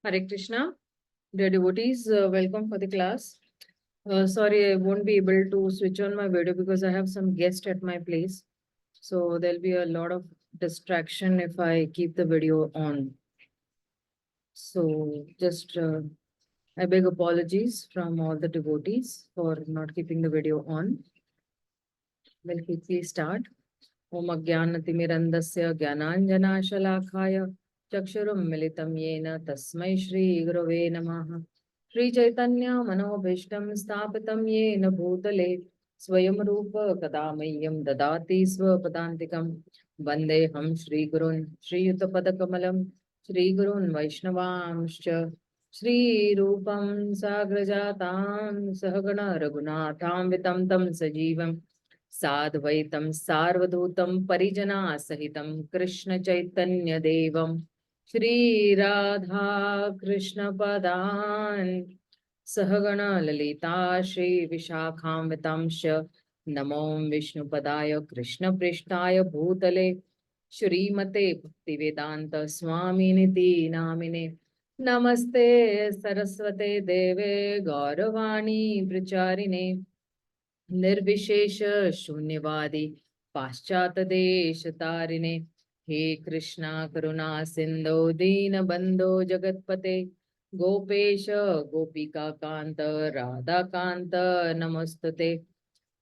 Hare Krishna, dear devotees, welcome for the class. Sorry, I won't be able to switch on my video because I have some guest at my place. So there'll be a lot of distraction if I keep the video on. So just I beg apologies from all the devotees for not keeping the video on. We'll quickly start. Om Ajnanatimirandasya Jnananjanashalakaya Chakshurum Militam Yena Tasmai Shri Gurave Namaha Shri Chaitanya Manobhishtam Sthapitam Yena Bhutale Swayam Rupa Kadamayam Dadati Swapadantikam Vandeham Shri Gurun Shri Yuttapadakamalam Shri Gurun Vaishnavamscha Shri Rupam Sagrajatam Sahagana Raghunatham Vitam Tam Sajivam साद्वैतं सार्वधूतं परिजना सहितं कृष्ण चैतन्य देवं श्रीराधा कृष्ण पदान् सहगण ललिता श्री विशाखान्वितांश नमो विष्णुपदाय कृष्ण पृष्ठाय भूतले श्रीमते भक्तिवेदांत स्वामिनिति नामिने नमस्ते सरस्वते देवे गौरवाणी प्रचारिणे निर्विशेष शून्यवादी पाश्चात देश तारिणे हे कृष्णा करुणा सिंधु दीन बंधो जगतपते गोपेश गोपिका कांत राधा कांत नमस्तुते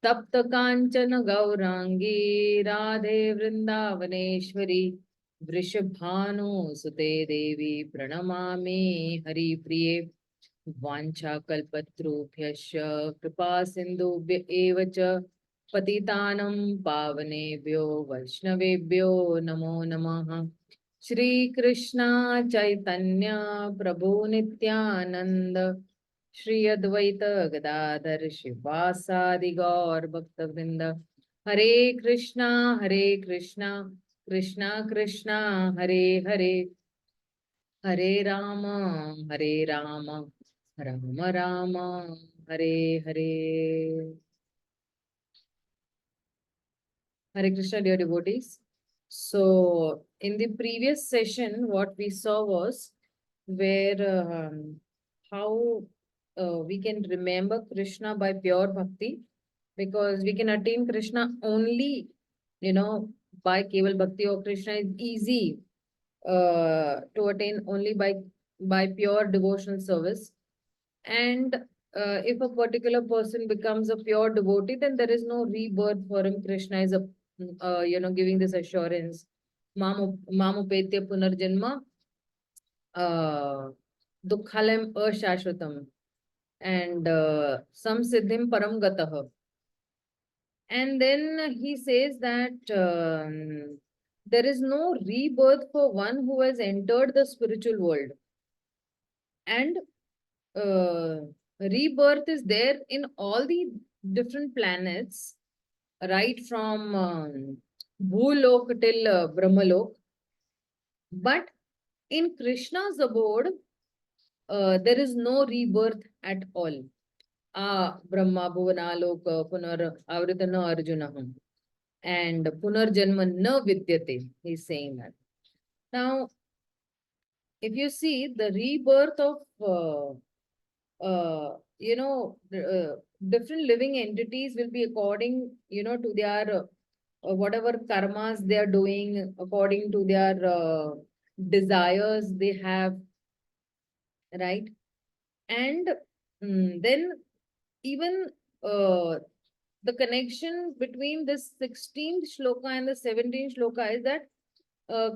तप्त कांचन गौरांगी राधे वृंदावनेश्वरी वृषभानुसुते देवी प्रणमामि हरिप्रिये वाञ्छाकल्पतरुभ्यश्च कृपा सिन्धुभ्य एव च पतितानं पावनेभ्यो वैष्णवेभ्यो नमो नमः श्रीकृष्ण चैतन्य प्रभु नित्यानंद श्री अद्वैत गदाधर शिवासादि गौर भक्तवृंद हरे Krishna Krishna Krishna Hare Hare Hare Ram Ram Ram Hare Hare. Hare Krishna, dear devotees. So in the previous session, what we saw was where how we can remember Krishna by pure bhakti, because we can attain Krishna only, by Keval Bhakti, or Krishna is easy to attain only by pure devotional service. And if a particular person becomes a pure devotee, then there is no rebirth for him. Krishna is giving this assurance. Mamupetya punarjanma dukkhalayam ashashvatam and samsiddhim param gatah. And then he says that there is no rebirth for one who has entered the spiritual world. And rebirth is there in all the different planets, right from Bhulok till Brahmalok. But in Krishna's abode, there is no rebirth at all. Brahma Bhuvanalok Punar Avritana Arjunaham. And Punarjanma na vidyate, he's saying that. Now, if you see the rebirth of different living entities will be according, to their whatever karmas they are doing, according to their desires they have, right? And then even the connection between this 16th shloka and the 17th shloka is that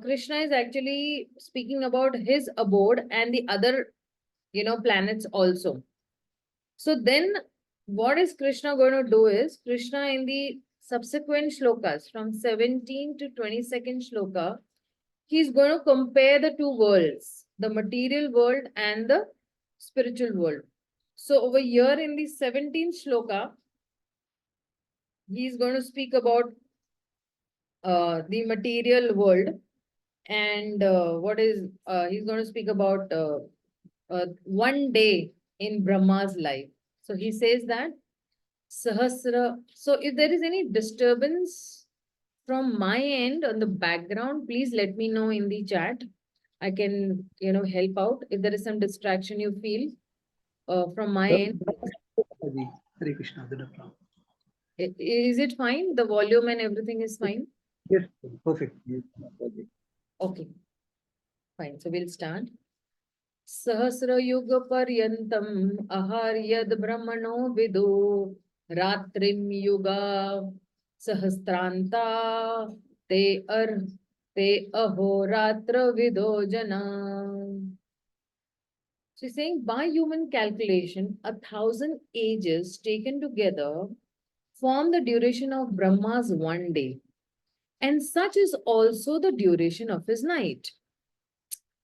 Krishna is actually speaking about his abode and the other, planets also. So then what is Krishna going to do is, Krishna in the subsequent shlokas from 17 to 22nd shloka, he's going to compare the two worlds, the material world and the spiritual world. So over here in the 17th shloka, he's going to speak about the material world, and he's going to speak about one day in Brahma's life. So he says that Sahasra. So if there is any disturbance from my end on the background, please let me know in the chat. I can, help out. If there is some distraction you feel from my end. Hare Krishna. Is it fine? The volume and everything is fine? Yes, perfect. Okay, fine. So we'll start. सहस्रयुगपर्यन्तम् अहर्यद्ब्रह्मणो विदो रात्रिं युगा सहस्रान्ता ते अर् ते अहोरात्रविदो जना. She's saying by human calculation, 1,000 ages taken together form the duration of Brahma's one day. And such is also the duration of his night.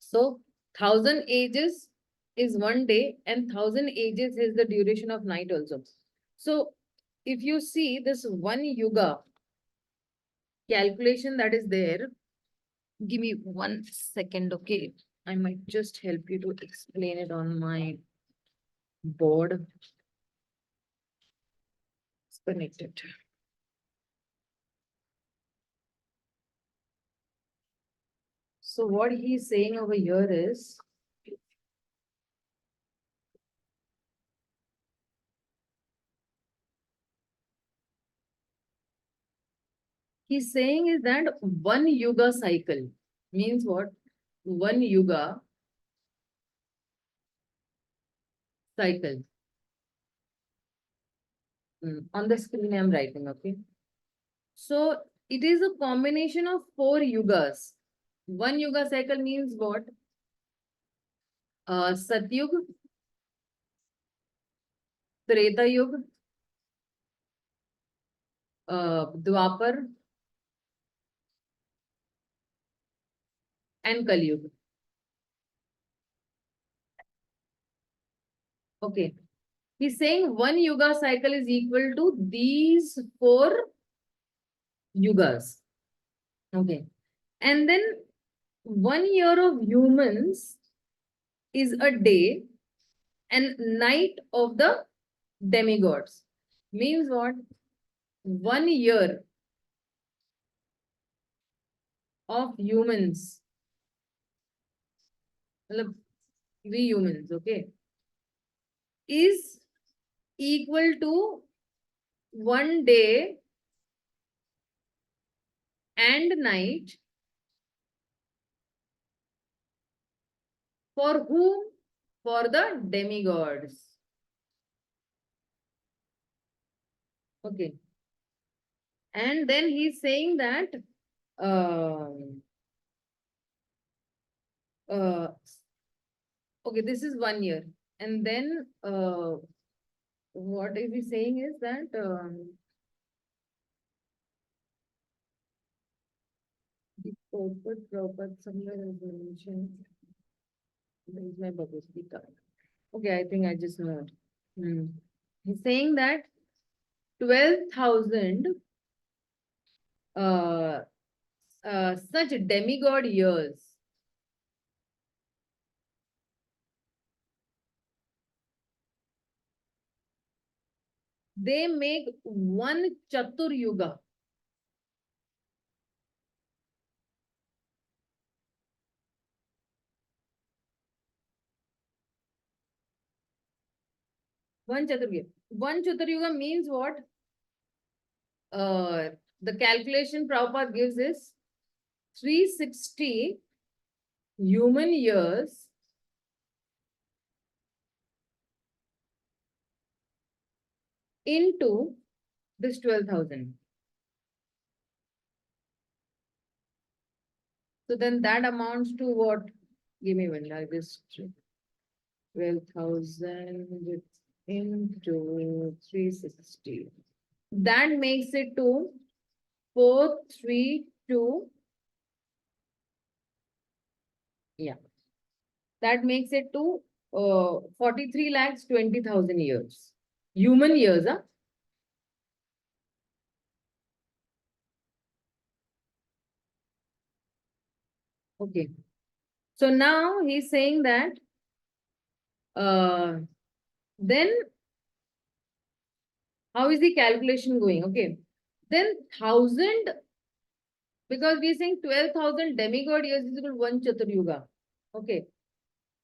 So 1,000 ages is one day and 1,000 ages is the duration of night also. So if you see this one yuga calculation that is there, give me 1 second, okay? I might just help you to explain it on my board. It's connected. So what he's saying over here is, he's saying is that one yuga cycle means what? One yuga cycle. On the screen I'm writing, okay? So it is a combination of 4 yugas. One yuga cycle means what? Satyug, Treta Yuga, Dwapar, and Kali Yuga. Okay. He's saying one yuga cycle is equal to these 4 yugas. Okay. And then 1 year of humans is a day and night of the demigods. Means what? 1 year of humans, we humans, okay, is equal to 1 day and night for whom? For the demigods. Okay. And then he's saying that okay, this is 1 year. And then what is he saying is that the Prabhupada somewhere has mentioned. There is my Bhagavad Gita. Okay, I think I just know it. He's saying that 12,000 such demigod years they make one Chatur Yuga. One Chatur Yuga. One Chatur Yuga means what? The calculation Prabhupada gives is 360 human years into this 12,000. So then that amounts to what? Give me one like this. 12,000 into 360. That makes it to 432. Yeah. That makes it to 43 lakhs 20,000 years. Human years, huh? Okay. So now he's saying that then how is the calculation going? Okay. Then 1,000, because we're saying 12,000 demigod years is equal to one Chatur Yuga. Okay.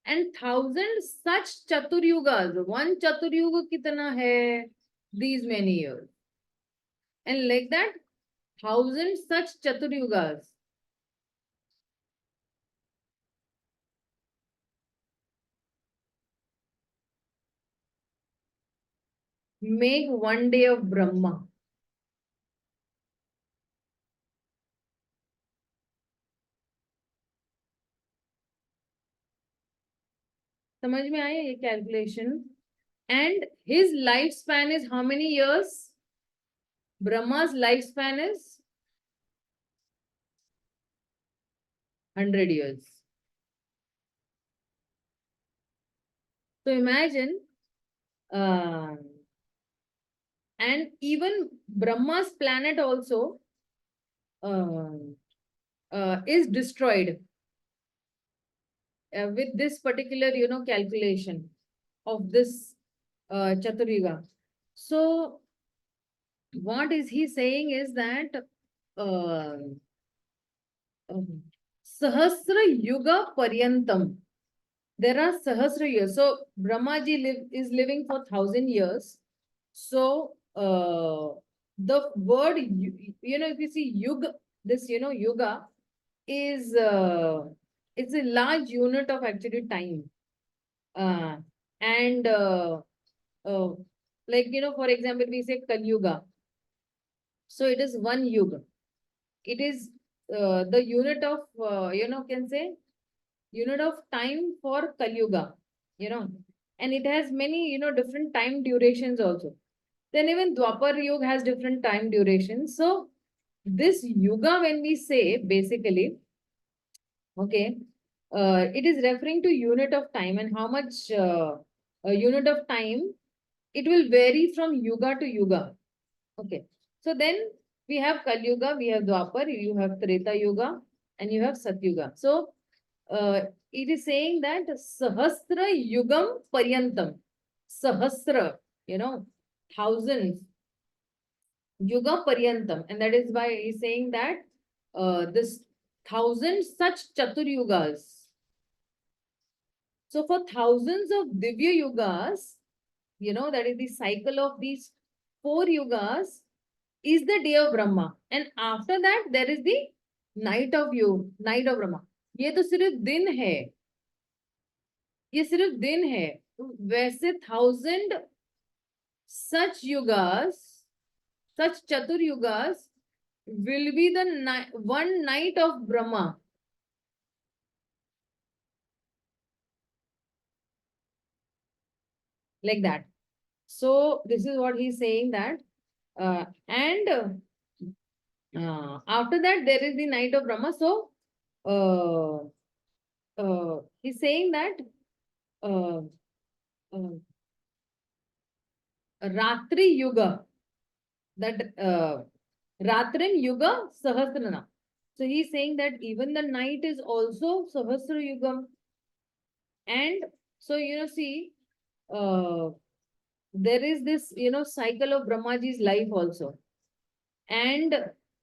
And 1,000 such Chaturyugas. One Chaturyuga kitna hai? These many years. And like that, 1,000 such Chaturyugas. Make one day of Brahma. समझ में आया ये calculation? And his lifespan is how many years? Brahma's lifespan is 100 years. So imagine, and even Brahma's planet also is destroyed with this particular, calculation of this Chaturyuga. So what is he saying is that Sahasra Yuga Paryantam. There are Sahasra years. So Brahmaji is living for 1,000 years. So the word, if you see Yuga, this, Yuga is, it's a large unit of actually time. And like, for example, we say Kali Yuga. So it is one Yuga. It is the unit of, can say, unit of time for Kali Yuga, and it has many, different time durations also. Then even Dwapar Yuga has different time durations. So this Yuga, when we say, basically, okay, it is referring to unit of time and how much unit of time, it will vary from Yuga to Yuga. Okay. So then we have Kali Yuga, we have Dwapar, you have Treta Yuga, and you have Satyuga. So it is saying that Sahasra Yugam Paryantam. Sahasra, thousands. Yuga Paryantam. And that is why he's saying that this 1,000 such Chaturyugas. So for thousands of Divya Yugas, that is the cycle of these 4 Yugas, is the day of Brahma. And after that, there is the night of Brahma. ये तो सिर्फ दिन है, ये सिर्फ दिन है. वैसे 1,000 such yugas, such chatur yugas will be the one night of Brahma. Like that. So this is what he's saying that, and after that there is the night of Brahma. So he's saying that Ratri Yuga, that Ratrin Yuga Sahasrana. So he's saying that even the night is also Sahasra Yugam. And so, see, there is this, cycle of Brahmaji's life also. And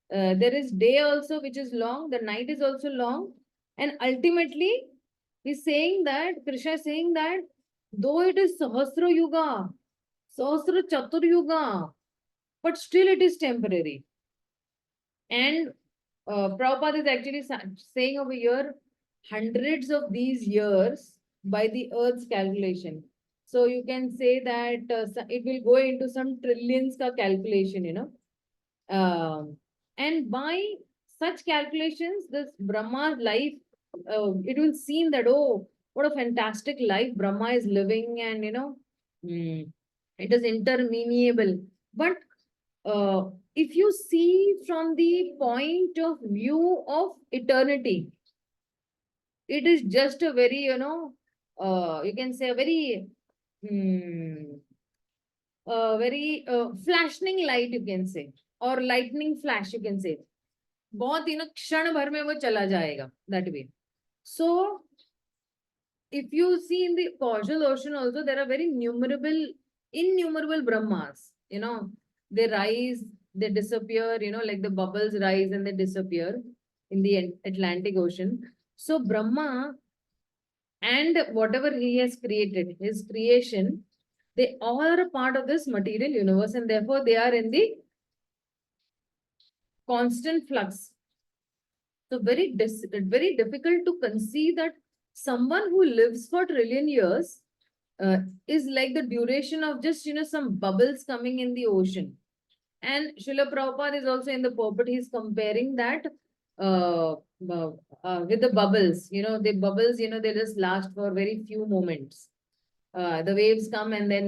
there is day also, which is long. The night is also long. And ultimately, he's saying that, Krishna is saying that, though it is Sahasra Yuga, Sahasra Chatur Yuga, but still it is temporary. And Prabhupada is actually saying over here, hundreds of these years by the Earth's calculation. So you can say that it will go into some trillions ka calculation, and by such calculations, this Brahma's life, it will seem that, oh, what a fantastic life Brahma is living, and it is interminable. But if you see from the point of view of eternity, it is just a very, you can say a very, flashing light, you can say, or lightning flash, you can say. बहुत क्षण भर में वो चला जाएगा, that way. So if you see in the causal ocean also, there are very innumerable Brahmas, they rise, they disappear, like the bubbles rise and they disappear in the Atlantic Ocean. So Brahma and whatever he has created, his creation, they all are a part of this material universe, and therefore they are in the constant flux. So very difficult to conceive that someone who lives for trillion years is like the duration of just some bubbles coming in the ocean. And Srila Prabhupada is also in the purport, he's comparing that uh, with the bubbles. The bubbles, they just last for very few moments. The waves come and then,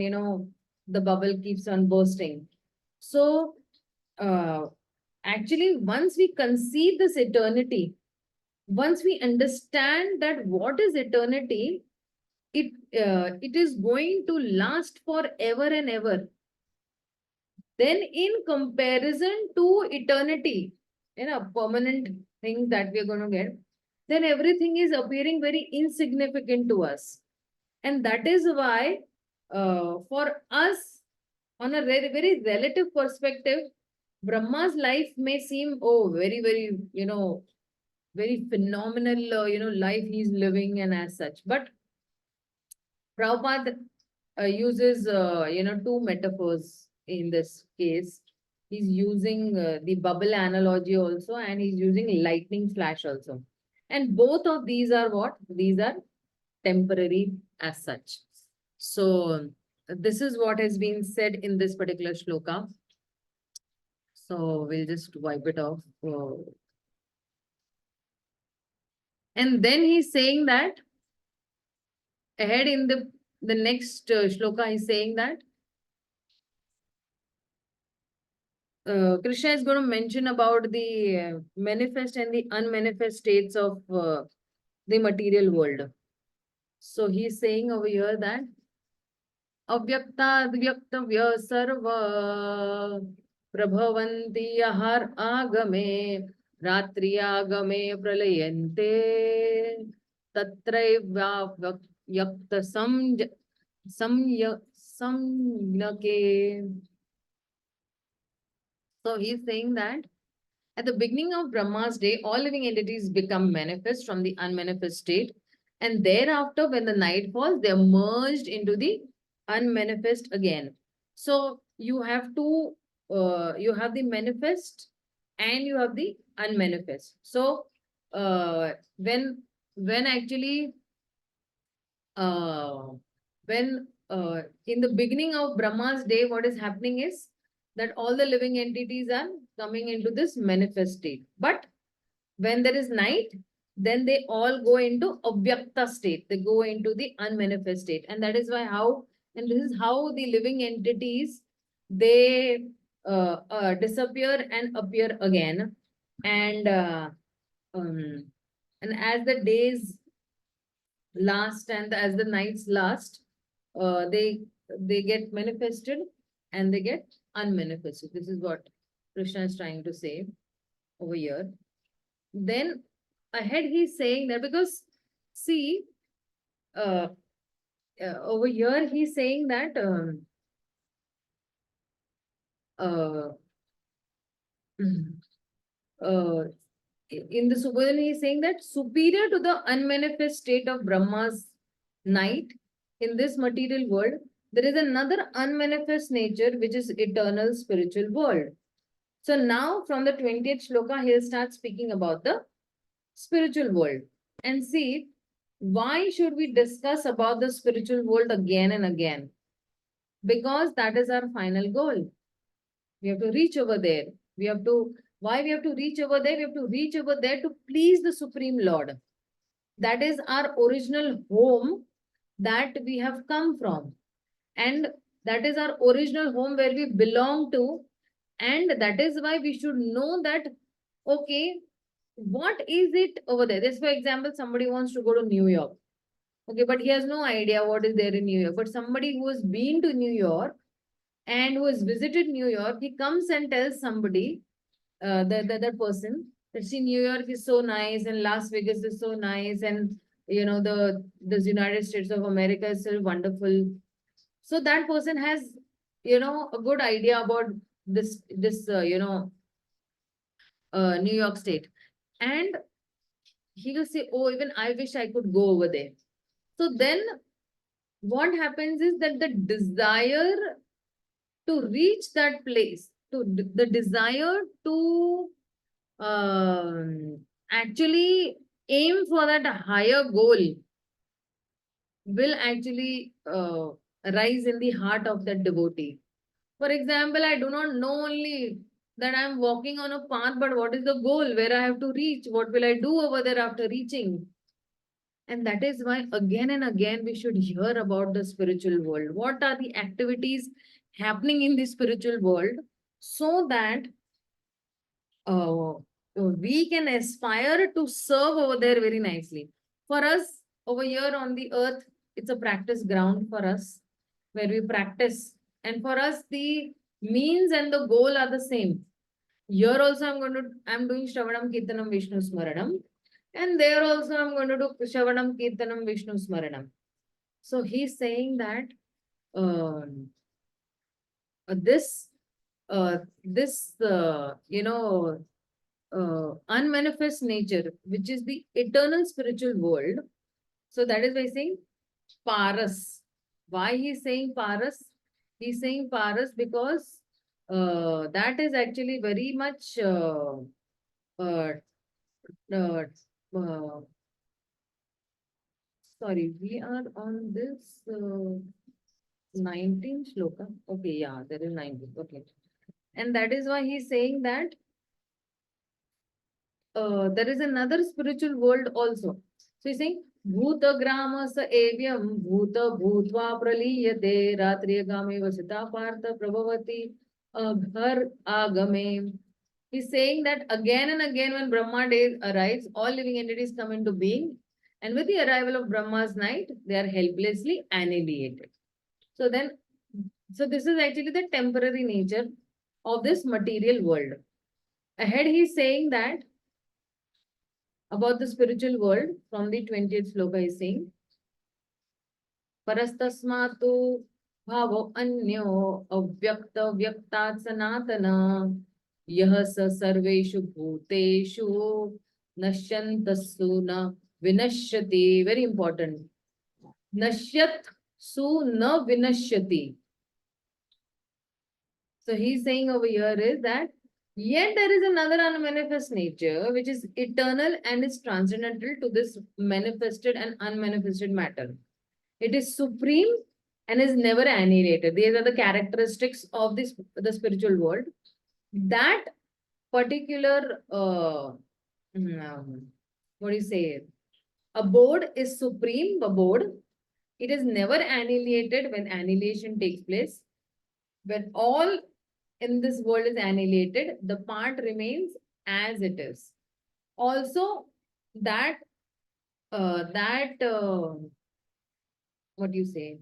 the bubble keeps on bursting. So, actually, once we conceive this eternity, once we understand that what is eternity, it is going to last forever and ever. Then in comparison to eternity, permanent things that we are going to get, then everything is appearing very insignificant to us. And that is why, for us, on a very, very relative perspective, Brahma's life may seem, oh, very, very, very phenomenal, life he's living and as such. But Prabhupada uses, two metaphors in this case. He's using the bubble analogy also, and he's using lightning flash also. And both of these are what? These are temporary as such. So this is what has been said in this particular shloka. So we'll just wipe it off. And then he's saying that ahead in the next shloka, he's saying that Krishna is going to mention about the manifest and the unmanifest states of the material world. So he's saying over here that avyakta advyaktavya sarva prabhavanti ahar agame ratri agame pralayante tatraiva yakta samyake. So he's saying that at the beginning of Brahma's day, all living entities become manifest from the unmanifest state. And thereafter, when the night falls, they are merged into the unmanifest again. So you have you have the manifest and you have the unmanifest. So when actually, uh, when in the beginning of Brahma's day, what is happening is that all the living entities are coming into this manifest state. But when there is night, then they all go into avyakta state. They go into the unmanifest state. And that is why and this is how the living entities, they disappear and appear again. And as the days last and as the nights last, they get manifested and they get unmanifested. This is what Krishna is trying to say over here. Then ahead he's saying that because see, over here he's saying that in the Subodhana he's saying that superior to the unmanifest state of Brahma's night in this material world, there is another unmanifest nature which is eternal spiritual world. So now from the 20th shloka, he'll start speaking about the spiritual world. And see, why should we discuss about the spiritual world again and again? Because that is our final goal. We have to reach over there. Why we have to reach over there? We have to reach over there to please the Supreme Lord. That is our original home that we have come from. And that is our original home where we belong to. And that is why we should know that, okay, what is it over there? This, for example, somebody wants to go to New York. Okay, but he has no idea what is there in New York. But somebody who has been to New York and who has visited New York, he comes and tells somebody, that person, that see, New York is so nice and Las Vegas is so nice, and the United States of America is so wonderful. So that person has, a good idea about this New York State. And he will say, oh, even I wish I could go over there. So then what happens is that the desire to reach that place, the desire to actually aim for that higher goal will actually rise in the heart of that devotee. For example, I do not know only that I am walking on a path, but what is the goal, where I have to reach, what will I do over there after reaching? And that is why again and again we should hear about the spiritual world. What are the activities happening in the spiritual world so that uh, we can aspire to serve over there very nicely. For us, over here on the earth, it's a practice ground for us where we practice. And for us, the means and the goal are the same. Here also, I'm doing Shravanam Kirtanam Vishnu Smaranam. And there also, I'm going to do Shravanam Kirtanam Vishnu Smaranam. So he's saying that this, unmanifest nature, which is the eternal spiritual world. So that is why he's saying Paras. Why he's saying Paras? He's saying Paras because that is actually very much uh, uh, uh, sorry, we are on this 19th shloka. Okay, yeah, there is 19th. Okay. And that is why he's saying that there is another spiritual world also. So he's saying, Bhuta grama sa evyam bhuta bhutva praliyate ratriyagame vasita partha prabhavati aghar agame. He's saying that again and again when Brahma day arrives, all living entities come into being. And with the arrival of Brahma's night, they are helplessly annihilated. So this is actually the temporary nature of this material world. Ahead, he's saying that about the spiritual world from the 20th sloka is saying, Parastasmatu bhavo anyo avyakta vyaktat sanatana yah sa sarveshu bhuteshu nashyantasu na vinashyati. Very important. Nashyat su na vinashyati. So he's saying over here is that yet there is another unmanifest nature which is eternal and is transcendental to this manifested and unmanifested matter. It is supreme and is never annihilated. These are the characteristics of the spiritual world. That particular what do you say? Abode is supreme abode. It is never annihilated when annihilation takes place. When all in this world is annihilated, the part remains as it is. Also, that what do you say?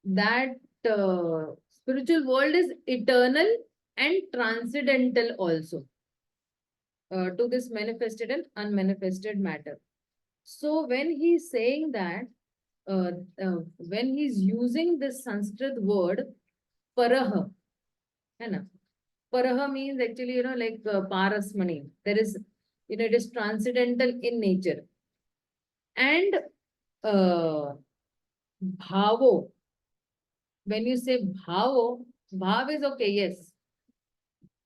That spiritual world is eternal and transcendental also to this manifested and unmanifested matter. So when he's saying that, when he's using this Sanskrit word paraha, है ना? Paraha means actually, like parasmani. There is, it is transcendental in nature. And bhavo, when you say bhavo, bhav is okay, yes.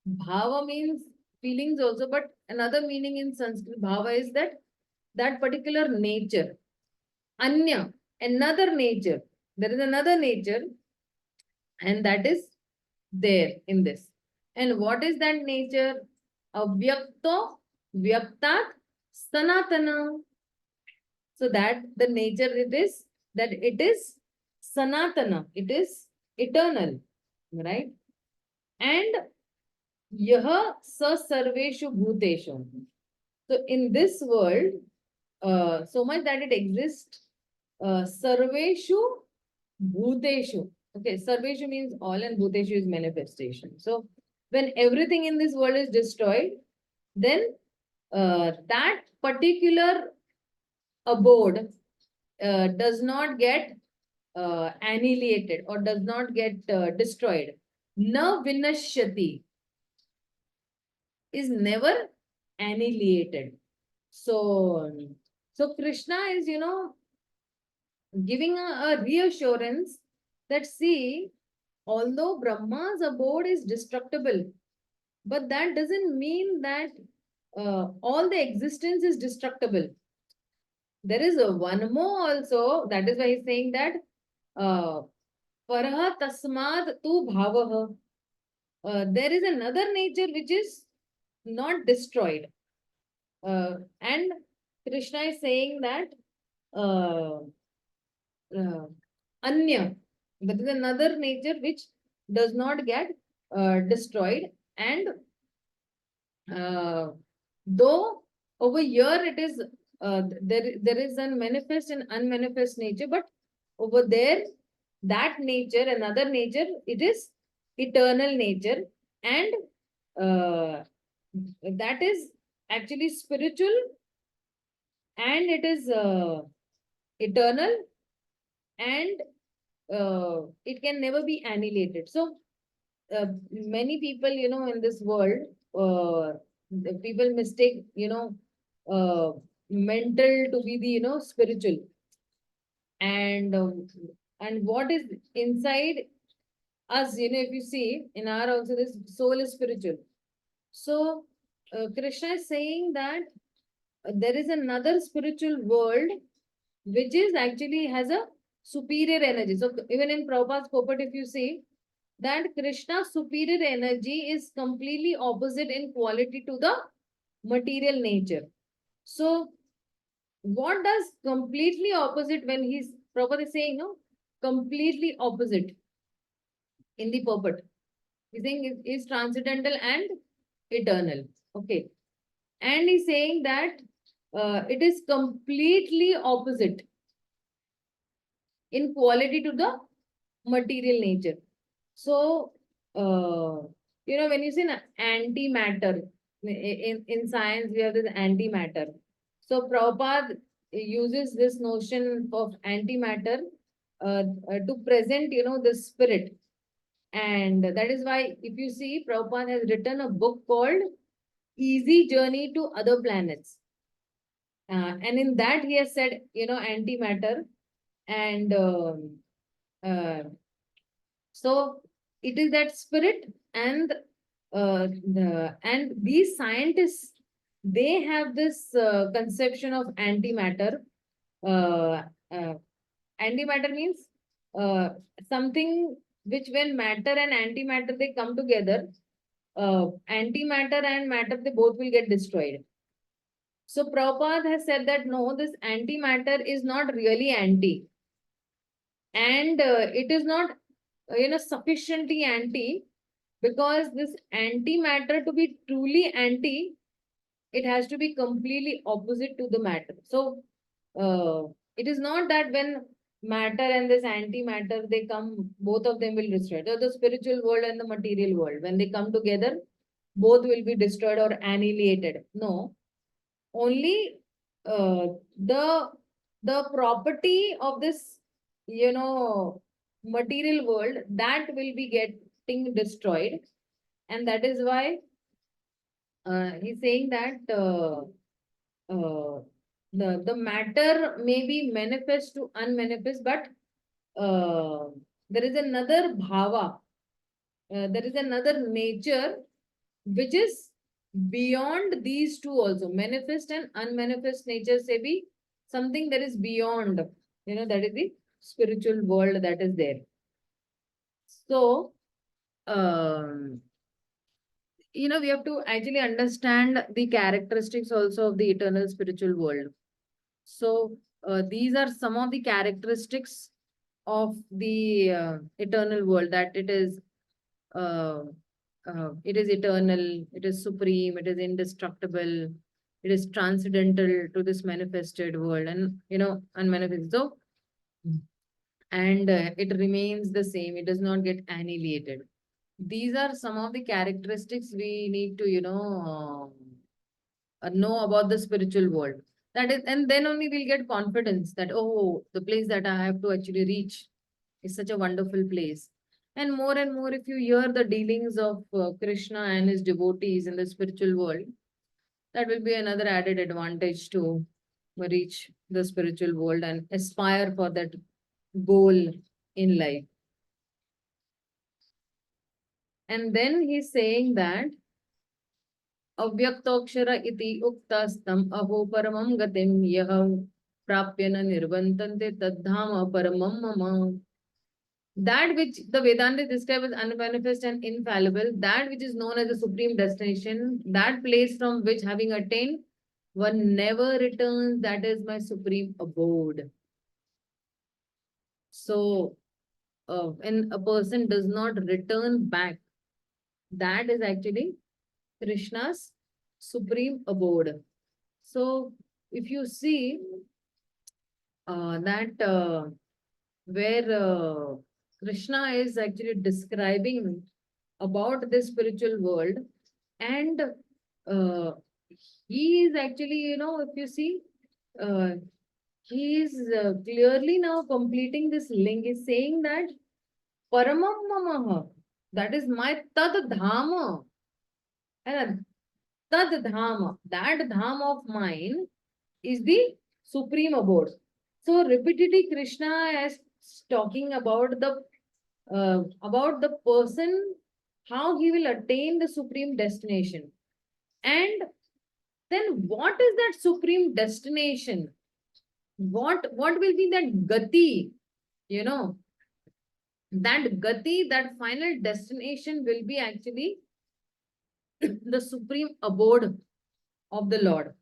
Bhava means feelings also, but another meaning in Sanskrit, bhava is that particular nature. Anya, another nature. There is another nature, and that is there in this. And what is that nature? Avyakto, vyaktat, sanatana. So that the nature it is, that it is sanatana, it is eternal, right? And yaha sa sarveshu bhuteshu. So in this world, so much that it exists, sarveshu bhuteshu. Okay, sarveshu means all and bhuteshu is manifestation. So when everything in this world is destroyed, then that particular abode does not get annihilated or does not get destroyed. Na vinashyati is never annihilated. So So Krishna is, giving a reassurance that, see, although Brahma's abode is destructible, but that doesn't mean that all the existence is destructible. There is a one more also. That is why he's saying that Paraha tasmad tu bhavaha. There is another nature which is not destroyed. And Krishna is saying that uh, Anya, that is another nature which does not get destroyed. And though over here it is there is a manifest and unmanifest nature, but over there that nature, another nature, it is eternal nature, and that is actually spiritual, and it is eternal, and it can never be annihilated. So many people, in this world, the people mistake, mental to be the, spiritual. And what is inside us, if you see, in our also, this soul is spiritual. So Krishna is saying that there is another spiritual world which is actually has a superior energy. So even in Prabhupada's purport, if you see, that Krishna's superior energy is completely opposite in quality to the material nature. So what does completely opposite, when he's Prabhupada is saying, no, completely opposite in the purport. He's saying it is transcendental and eternal. Okay. And he's saying that it is completely opposite in quality to the material nature. So, when you say antimatter, in science, we have this antimatter. So, Prabhupada uses this notion of antimatter to present, the spirit. And that is why, if you see, Prabhupada has written a book called Easy Journey to Other Planets. And in that, he has said, antimatter. And so it is that spirit, and these scientists, they have this conception of antimatter. Uh, uh, Antimatter means something which, when matter and antimatter they come together, antimatter and matter, they both will get destroyed. So Prabhupada has said that no, this antimatter is not really anti, and it is not sufficiently anti, because this antimatter, to be truly anti, it has to be completely opposite to the matter. So it is not that when matter and this antimatter, they come, both of them will destroy. So the spiritual world and the material world, when they come together, both will be destroyed or annihilated. No, only the property of this, material world, that will be getting destroyed. And that is why he's saying that the matter may be manifest to unmanifest, but there is another bhava, there is another nature which is beyond these two also. Manifest and unmanifest nature say be something that is beyond, that is the spiritual world that is there. So, we have to actually understand the characteristics also of the eternal spiritual world. So, these are some of the characteristics of the eternal world, that uh, it is eternal, it is supreme, it is indestructible, it is transcendental to this manifested world, and, unmanifested. So, and it remains the same, it does not get annihilated. These are some of the characteristics we need to, know about the spiritual world. That is, and then only we'll get confidence that, oh, the place that I have to actually reach is such a wonderful place. And more, if you hear the dealings of Krishna and his devotees in the spiritual world, that will be another added advantage to reach the spiritual world and aspire for that goal in life. And then he's saying that Avyaktokshara iti uktastam aho paramam gatim yah prapyana nirvantante tadhama paramam mama. That which the Vedanta describes as unmanifest and infallible, that which is known as the supreme destination, that place from which having attained, one never returns, that is my supreme abode. So, when a person does not return back, that is actually Krishna's supreme abode. So, if you see that where Krishna is actually describing about this spiritual world, and uh, he is actually, if you see, uh, he is clearly now completing this link, is saying that Paramam Mamaha, that is my Tad Dhama. And Tad Dhama, that Dham of mine is the supreme abode. So repeatedly Krishna is talking about the person, how he will attain the supreme destination. And then what is that supreme destination? What will be that gati? You know, that gati, that final destination will be actually the supreme abode of the Lord.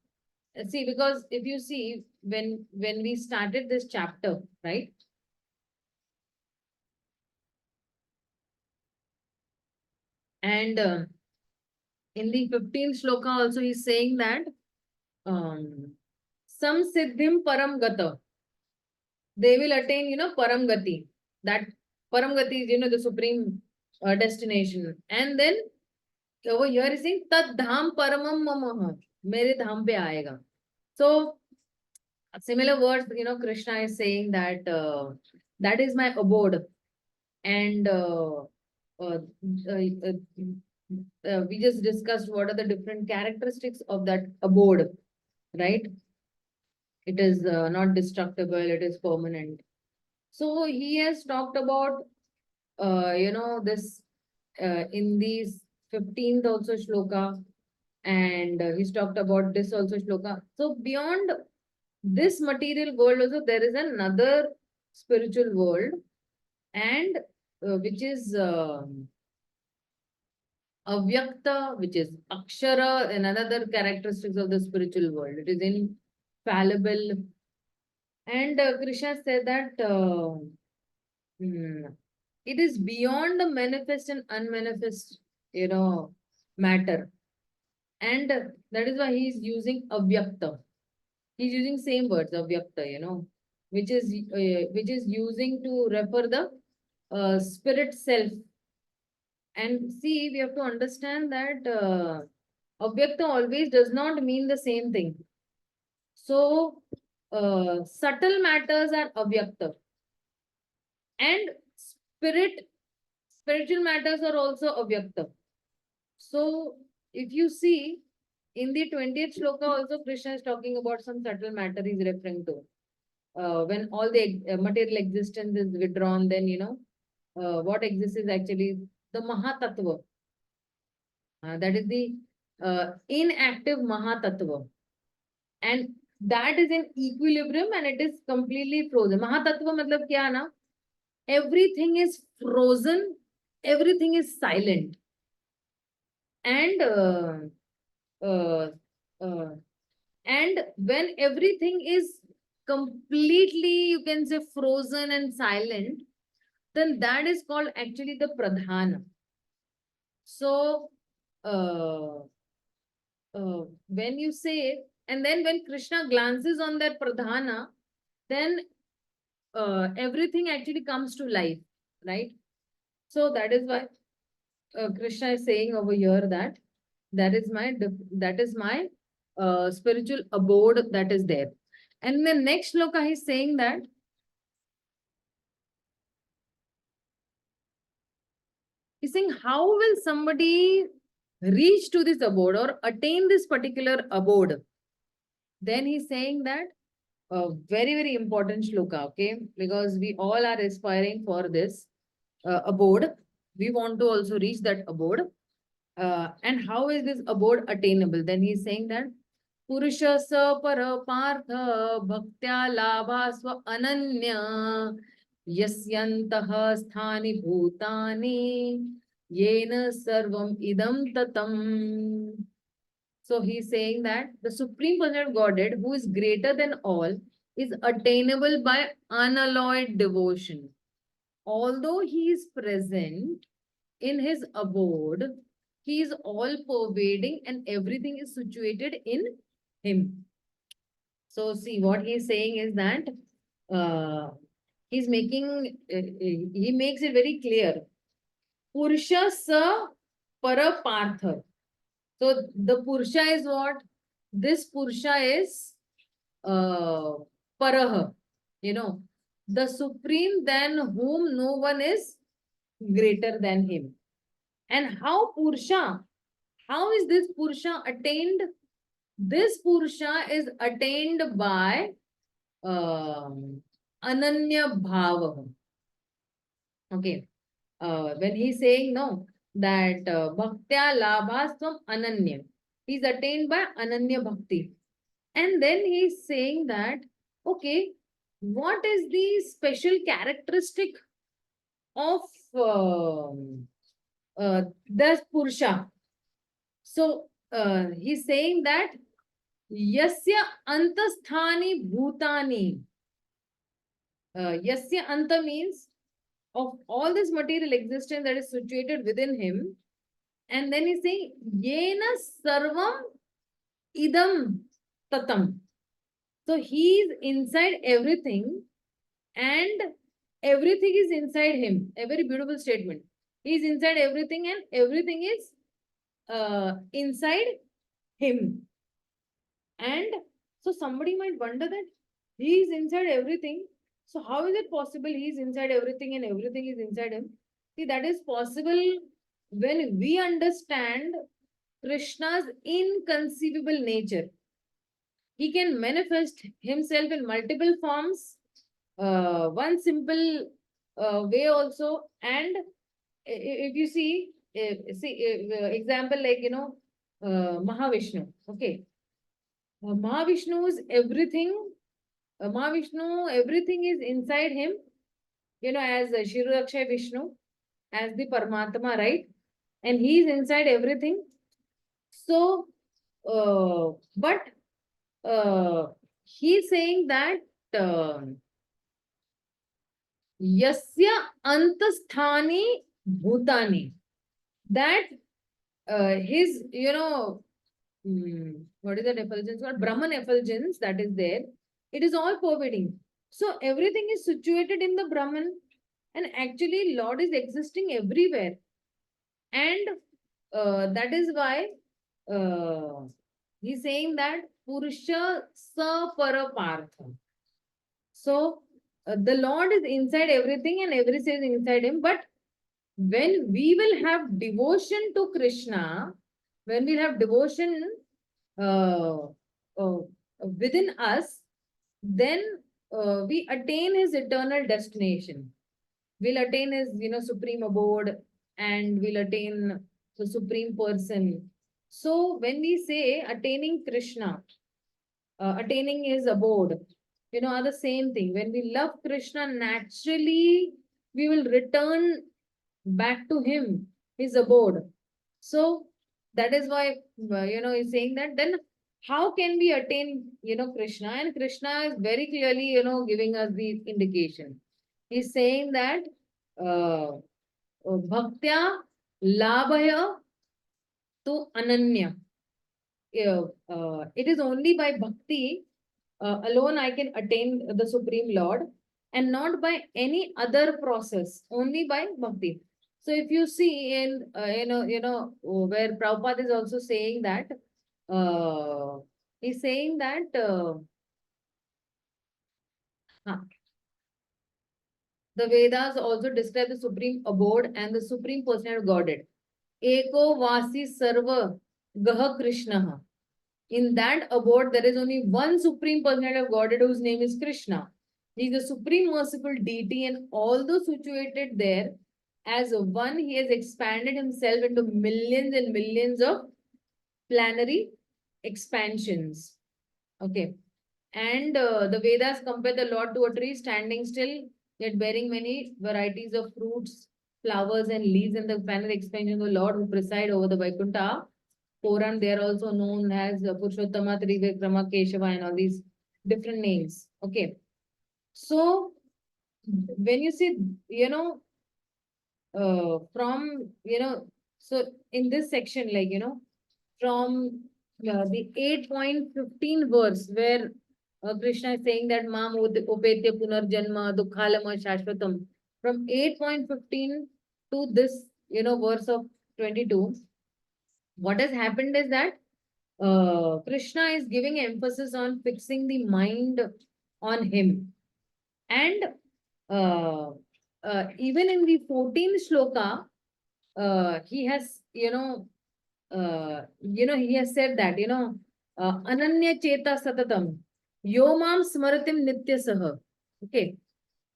See, because if you see, when we started this chapter, right? And in the 15th shloka also he's saying that some siddhim param gata, they will attain, param gati. That param gati is, the supreme destination. And then over here is saying tad dham paramam mamaha, mere dham pe aayega. So similar words, Krishna is saying that that is my abode. And uh, uh, we just discussed what are the different characteristics of that abode, right? It is not destructible, it is permanent. So he has talked about, this in these 15th also shloka, and he's talked about this also shloka. So beyond this material world also, there is another spiritual world, and which is avyakta, which is akshara, and another characteristics of the spiritual world. It is infallible. And Krishna said that it is beyond the manifest and unmanifest, matter. And that is why he is using avyakta. He's using same words, avyakta, which is using to refer the spirit self. And see, we have to understand that avyakta always does not mean the same thing. So, subtle matters are avyakta. And spiritual matters are also avyakta. So, if you see, in the 20th shloka also Krishna is talking about some subtle matter he's referring to. When all the material existence is withdrawn, then, what exists is actually the Mahatattva. That is the inactive Mahatattva. And that is in equilibrium and it is completely frozen. Mahatattva matlab kya na? Everything is frozen, everything is silent. And uh, and when everything is completely, you can say, frozen and silent, then that is called actually the pradhana. So when you say, and then when Krishna glances on that pradhana, then everything actually comes to life, right? So that is why Krishna is saying over here that that is my spiritual abode that is there. And the next shloka he's saying that he's saying, how will somebody reach to this abode or attain this particular abode? Then he's saying that a very, very important shloka, okay? Because we all are aspiring for this abode. We want to also reach that abode. And how is this abode attainable? Then he's saying that Purusha sa para partha bhaktya labha swa ananya yasyantah sthani bhutani yena sarvam idam tatam. So he's saying that the Supreme Personality of Godhead, who is greater than all, is attainable by unalloyed devotion. Although he is present in his abode, he is all pervading and everything is situated in him. So see, what he is saying is that he's making, he makes it very clear. Purusha sa para partha. So the Purusha is what? This Purusha is Paraha, the Supreme than whom no one is greater than him. And how is this Purusha attained? This Purusha is attained by Ananya Bhava. Okay. When he's saying no, that Bhaktya Labhasvam Ananya, he's attained by Ananya Bhakti. And then he's saying that, okay, what is the special characteristic of the Purusha? So he's saying that Yasya Antasthani Bhutani. Yasya Anta means of all this material existence that is situated within him. And then he's saying Yena Sarvam Idam Tatam. So he is inside everything and everything is inside him. A very beautiful statement. He is inside everything and everything is inside him. And so somebody might wonder that he is inside everything. So how is it possible he is inside everything and everything is inside him? See, that is possible when we understand Krishna's inconceivable nature. He can manifest himself in multiple forms, one simple way also. And if you see, example like, Mahavishnu, okay. Mahavishnu is everything. Mahavishnu, everything is inside him, as Shirurakshay Vishnu, as the Paramatma, right? And he is inside everything. So, but he's saying that Yasya Antasthani Bhutani, that his, what is that effulgence called? Brahman effulgence that is there. It is all pervading. So everything is situated in the Brahman, and actually Lord is existing everywhere. And that is why he's saying that Purusha sa para partha. So the Lord is inside everything and everything is inside him. But when we will have devotion to Krishna, when we have devotion within us, then we attain his eternal destination. We'll attain his, supreme abode, and we'll attain the supreme person. So when we say attaining Krishna, attaining his abode, are the same thing. When we love Krishna, naturally we will return back to him, his abode. So that is why, he's saying that. Then how can we attain, Krishna? And Krishna is very clearly, giving us the indication. He's saying that bhaktya labhaya to ananya. It is only by bhakti alone I can attain the Supreme Lord, and not by any other process, only by bhakti. So if you see in, where Prabhupada is also saying that, he's saying that, the Vedas also describe the Supreme Abode and the Supreme Personality of Godhead. Eko Vasi Sarva Gaha Krishna. In that abode, there is only one Supreme Personality of Godhead whose name is Krishna. He is the Supreme Merciful Deity, and although situated there as one, he has expanded himself into millions and millions of planetary expansions. Okay. And the Vedas compare the Lord to a tree standing still, yet bearing many varieties of fruits, flowers, and leaves, and the planetary expansion of the Lord who preside over the Vaikuntha. Puran, they are also known as Purushottama, Trivikrama, Keshava, and all these different names. Okay. So, when you see, so in this section, from the 8.15 verse, where Krishna is saying that Mam Upetya Punarjanma Dukhalama Shashvatam, from 8.15 to this, verse of 22, what has happened is that Krishna is giving emphasis on fixing the mind on him. And even in the 14th shloka, he has, he has said that, Ananya Cheta Satatam, Yomam Smaratim Nityasaha. Okay.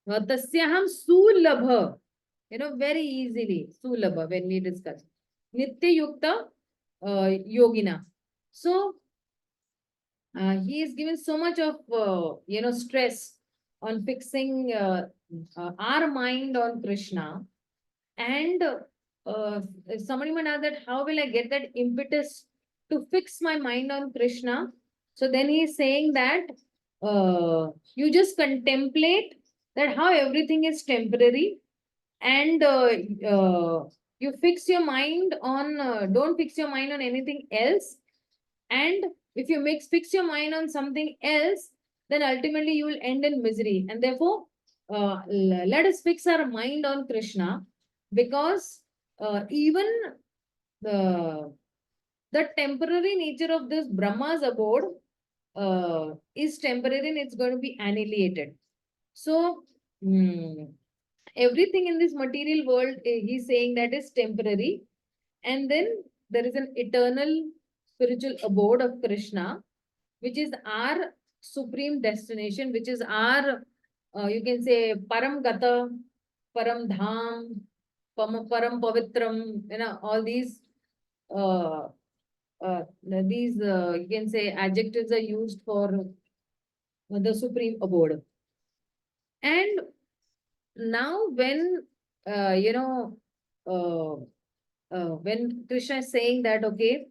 Tasyaham Sulabha, very easily, Sulabha, when we discuss. Nitya Yukta Yogina. So, he is given so much of, stress on fixing our mind on Krishna. And if somebody might ask that, how will I get that impetus to fix my mind on Krishna? So then he is saying that you just contemplate that how everything is temporary, and you fix your mind on, don't fix your mind on anything else. And if you fix your mind on something else, then ultimately you will end in misery. And therefore, let us fix our mind on Krishna, because even the temporary nature of this Brahma's abode is temporary, and it's going to be annihilated. So, everything in this material world, he's saying that is temporary. And then there is an eternal spiritual abode of Krishna, which is our supreme destination, which is our, you can say, Param Gata, Param Dham, Param Pavitram, all these, you can say, adjectives are used for the supreme abode. And now when, when Krishna is saying that, okay,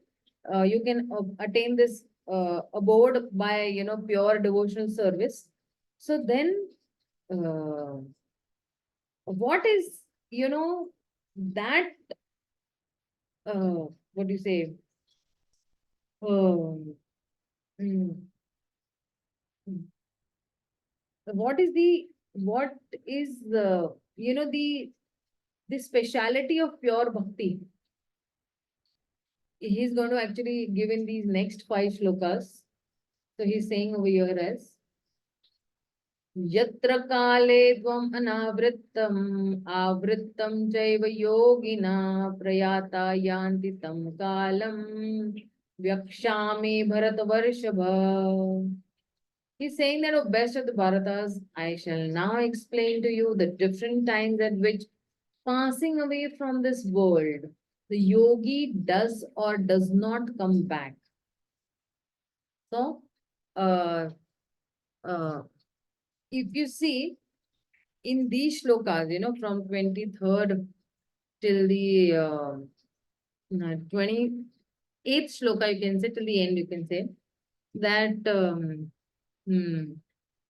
you can attain this abode by, pure devotional service. So then, what is, that, what do you say? Um, mm, what is the, the speciality of pure bhakti? He's going to actually give in these next 5 shlokas. So he's saying over here as Yatra kale dvam anavrittam avrittam jaiva yogina prayata yanti tam kalam vyakshami bharatavarshabha. He's saying that, O best of the Bharatas, I shall now explain to you the different times at which, passing away from this world, the yogi does or does not come back. So, if you see in these shlokas, from 23rd till the 28th shloka, you can say, till the end, you can say, that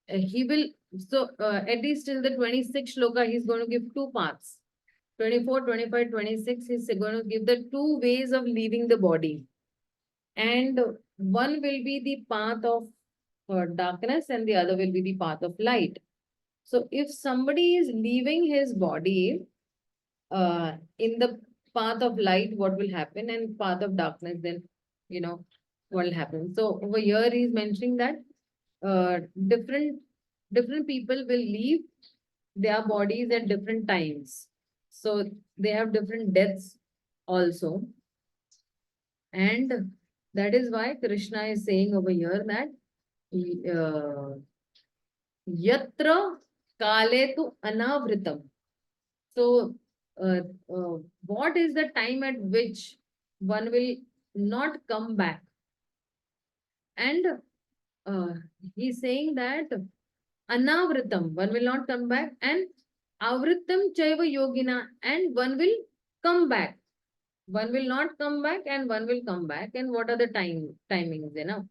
he will, so at least till the 26th shloka, he's going to give 2 paths. 24, 25, 26, he's going to give the 2 ways of leaving the body. And one will be the path of darkness, and the other will be the path of light. So if somebody is leaving his body in the path of light, what will happen? And path of darkness, then, what will happen? So over here, he's mentioning that different people will leave their bodies at different times. So they have different deaths also. And That is why Krishna is saying over here that yatra kale tu anavritam. So, what is the time at which one will not come back? And uh, he's saying that anavritam, one will not come back, and avritam chaiva yogina, and one will come back. One will not come back, and one will come back. And what are the timings, you know?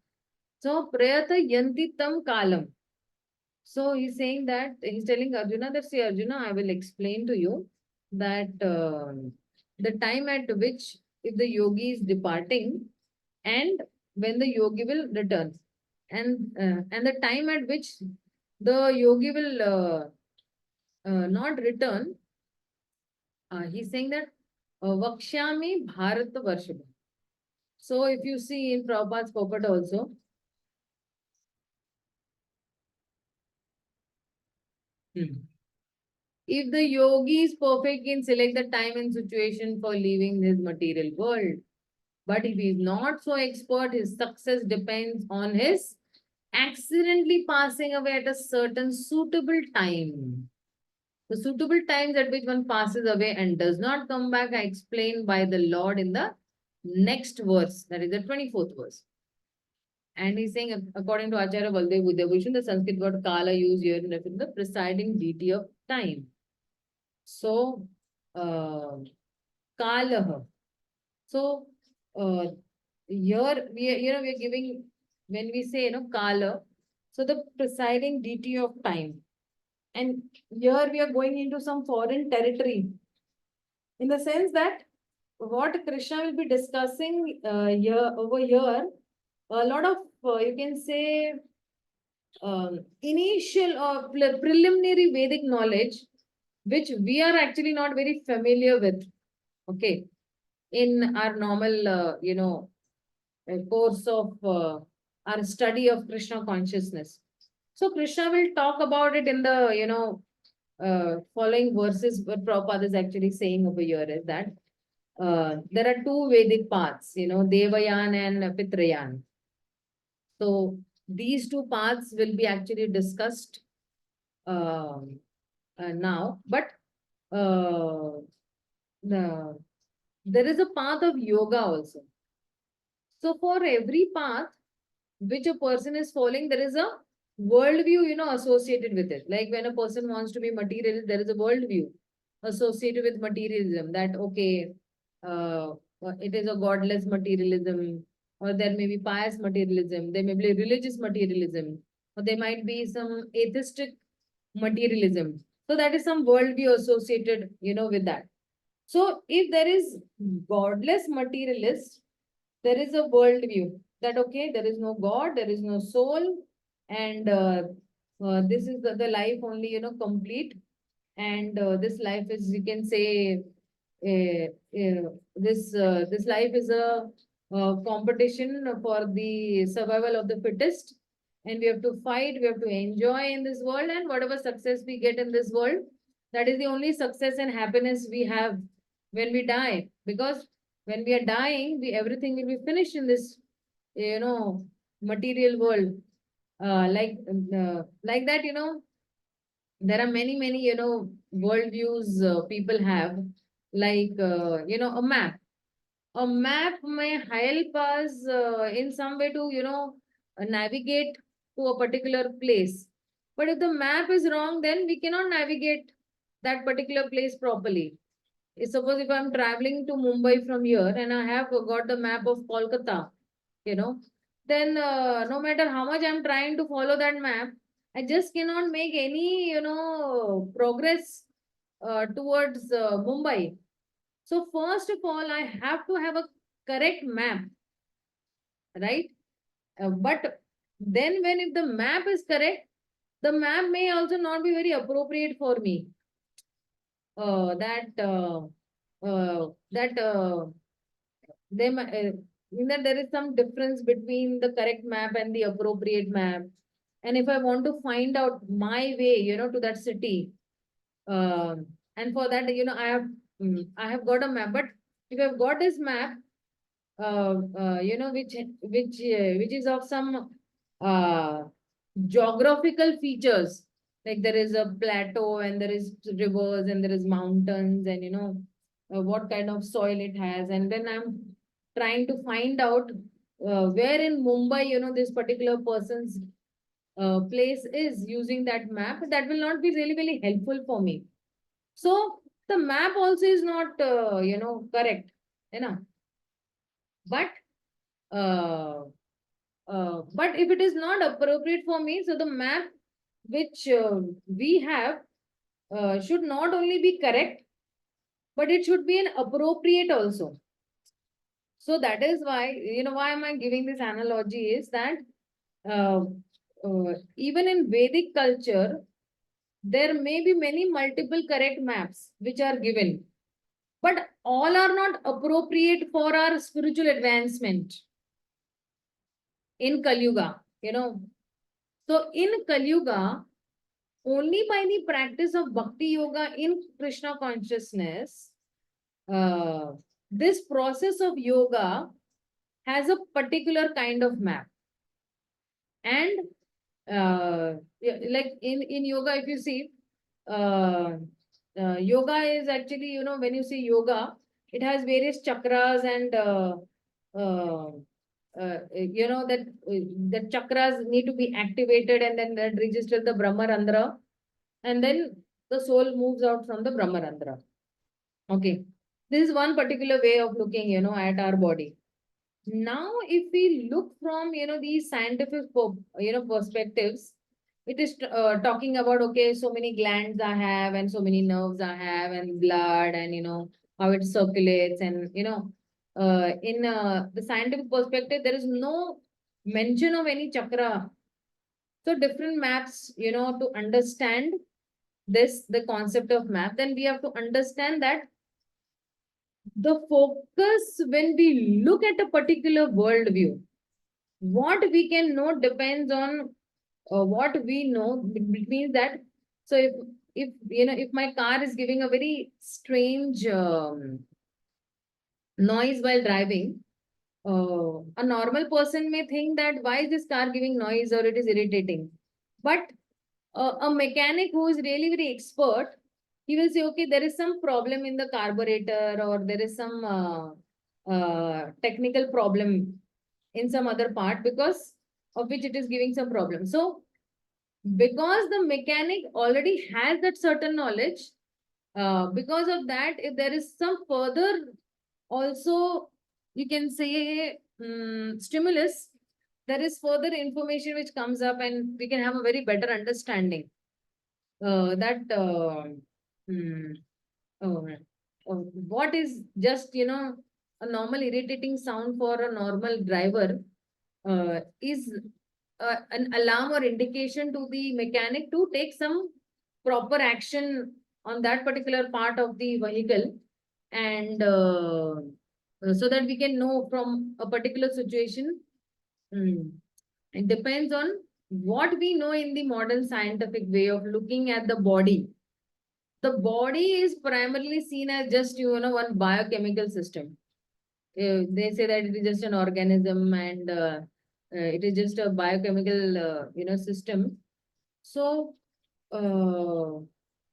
So, prayata yanti tam kalam. So he's saying that he's telling Arjuna that, say, Arjuna, I will explain to you that the time at which if the yogi is departing and when the yogi will return, and the time at which the yogi will not return, he's saying that Vakshami Bharat Varshava. So if you see in Prabhupada's purport also, if the yogi is perfect, can select the time and situation for leaving his material world. But if he is not so expert, his success depends on his accidentally passing away at a certain suitable time. The suitable times at which one passes away and does not come back are explained by the Lord in the next verse, that is the 24th verse. And he's saying, according to Acharya Baldev Buddhabhushan, the Sanskrit word kala used here in reference to the presiding deity of time. So, kalah. So, here we are giving, when we say, kala, so the presiding deity of time. And here we are going into some foreign territory, in the sense that what Krishna will be discussing over here, a lot of, you can say, initial or preliminary Vedic knowledge, which we are actually not very familiar with, okay, in our normal, course of our study of Krishna consciousness. So Krishna will talk about it in the, following verses. What Prabhupada is actually saying over here is that there are two Vedic paths, Devayan and Pitrayan. So these two paths will be actually discussed now, but there is a path of yoga also. So for every path which a person is following, there is a worldview, associated with it. Like when a person wants to be materialist, there is a worldview associated with materialism, that, okay, it is a godless materialism, or there may be pious materialism, there may be religious materialism, or there might be some atheistic materialism. So that is some worldview associated, with that. So if there is godless materialist, there is a worldview that, okay, there is no God, there is no soul, and this is the life only, complete. And this life is, you can say, this life is a competition for the survival of the fittest, and we have to fight, we have to enjoy in this world, and whatever success we get in this world, that is the only success and happiness we have when we die. Because when we are dying, everything will be finished in this, material world. Like that, there are many, worldviews people have, like, a map. A map may help us in some way to, navigate to a particular place. But if the map is wrong, then we cannot navigate that particular place properly. Suppose if I'm traveling to Mumbai from here and I have got the map of Kolkata, then no matter how much I'm trying to follow that map, I just cannot make any, progress towards Mumbai. So first of all, I have to have a correct map, right? But then when if the map is correct, the map may also not be very appropriate for me. Uh, that uh, that there is some difference between the correct map and the appropriate map. And if I want to find out my way, to that city, and for that, I have got a map. But if I've got this map, which is of some geographical features. Like there is a plateau and there is rivers and there is mountains and what kind of soil it has. And then I'm trying to find out where in Mumbai, this particular person's place is, using that map. That will not be really, really helpful for me. So the map also is not, correct. But but if it is not appropriate for me, so the map which we have should not only be correct, but it should be an appropriate also. So that is why, why am I giving this analogy is that uh, even in Vedic culture, there may be many multiple correct maps which are given, but all are not appropriate for our spiritual advancement in Kali Yuga, So in Kali Yuga, only by the practice of bhakti yoga in Krishna consciousness, uh, this process of yoga has a particular kind of map. And like in yoga, if you see, yoga is actually, when you see yoga, it has various chakras and that chakras need to be activated, and then that registers the Brahmarandra, and then the soul moves out from the Brahmarandra. Okay. This is one particular way of looking, at our body. Now, if we look from, these scientific, perspectives, it is talking about, okay, so many glands I have and so many nerves I have and blood and, how it circulates and, in the scientific perspective, there is no mention of any chakra. So different maps, to understand the concept of map, then we have to understand that the focus when we look at a particular worldview, what we can know depends on what we know. It means that, so if my car is giving a very strange noise while driving, a normal person may think that why is this car giving noise or it is irritating. But a mechanic who is really very expert, he will say, okay, there is some problem in the carburetor or there is some technical problem in some other part because of which it is giving some problem. So because the mechanic already has that certain knowledge, because of that, if there is some further also, you can say, stimulus, there is further information which comes up and we can have a very better understanding that mm, uh, what is just, a normal irritating sound for a normal driver is an alarm or indication to the mechanic to take some proper action on that particular part of the vehicle, and so that we can know from a particular situation. It depends on what we know in the modern scientific way of looking at the body. The body is primarily seen as just, one biochemical system. They say that it is just an organism and it is just a biochemical, system. So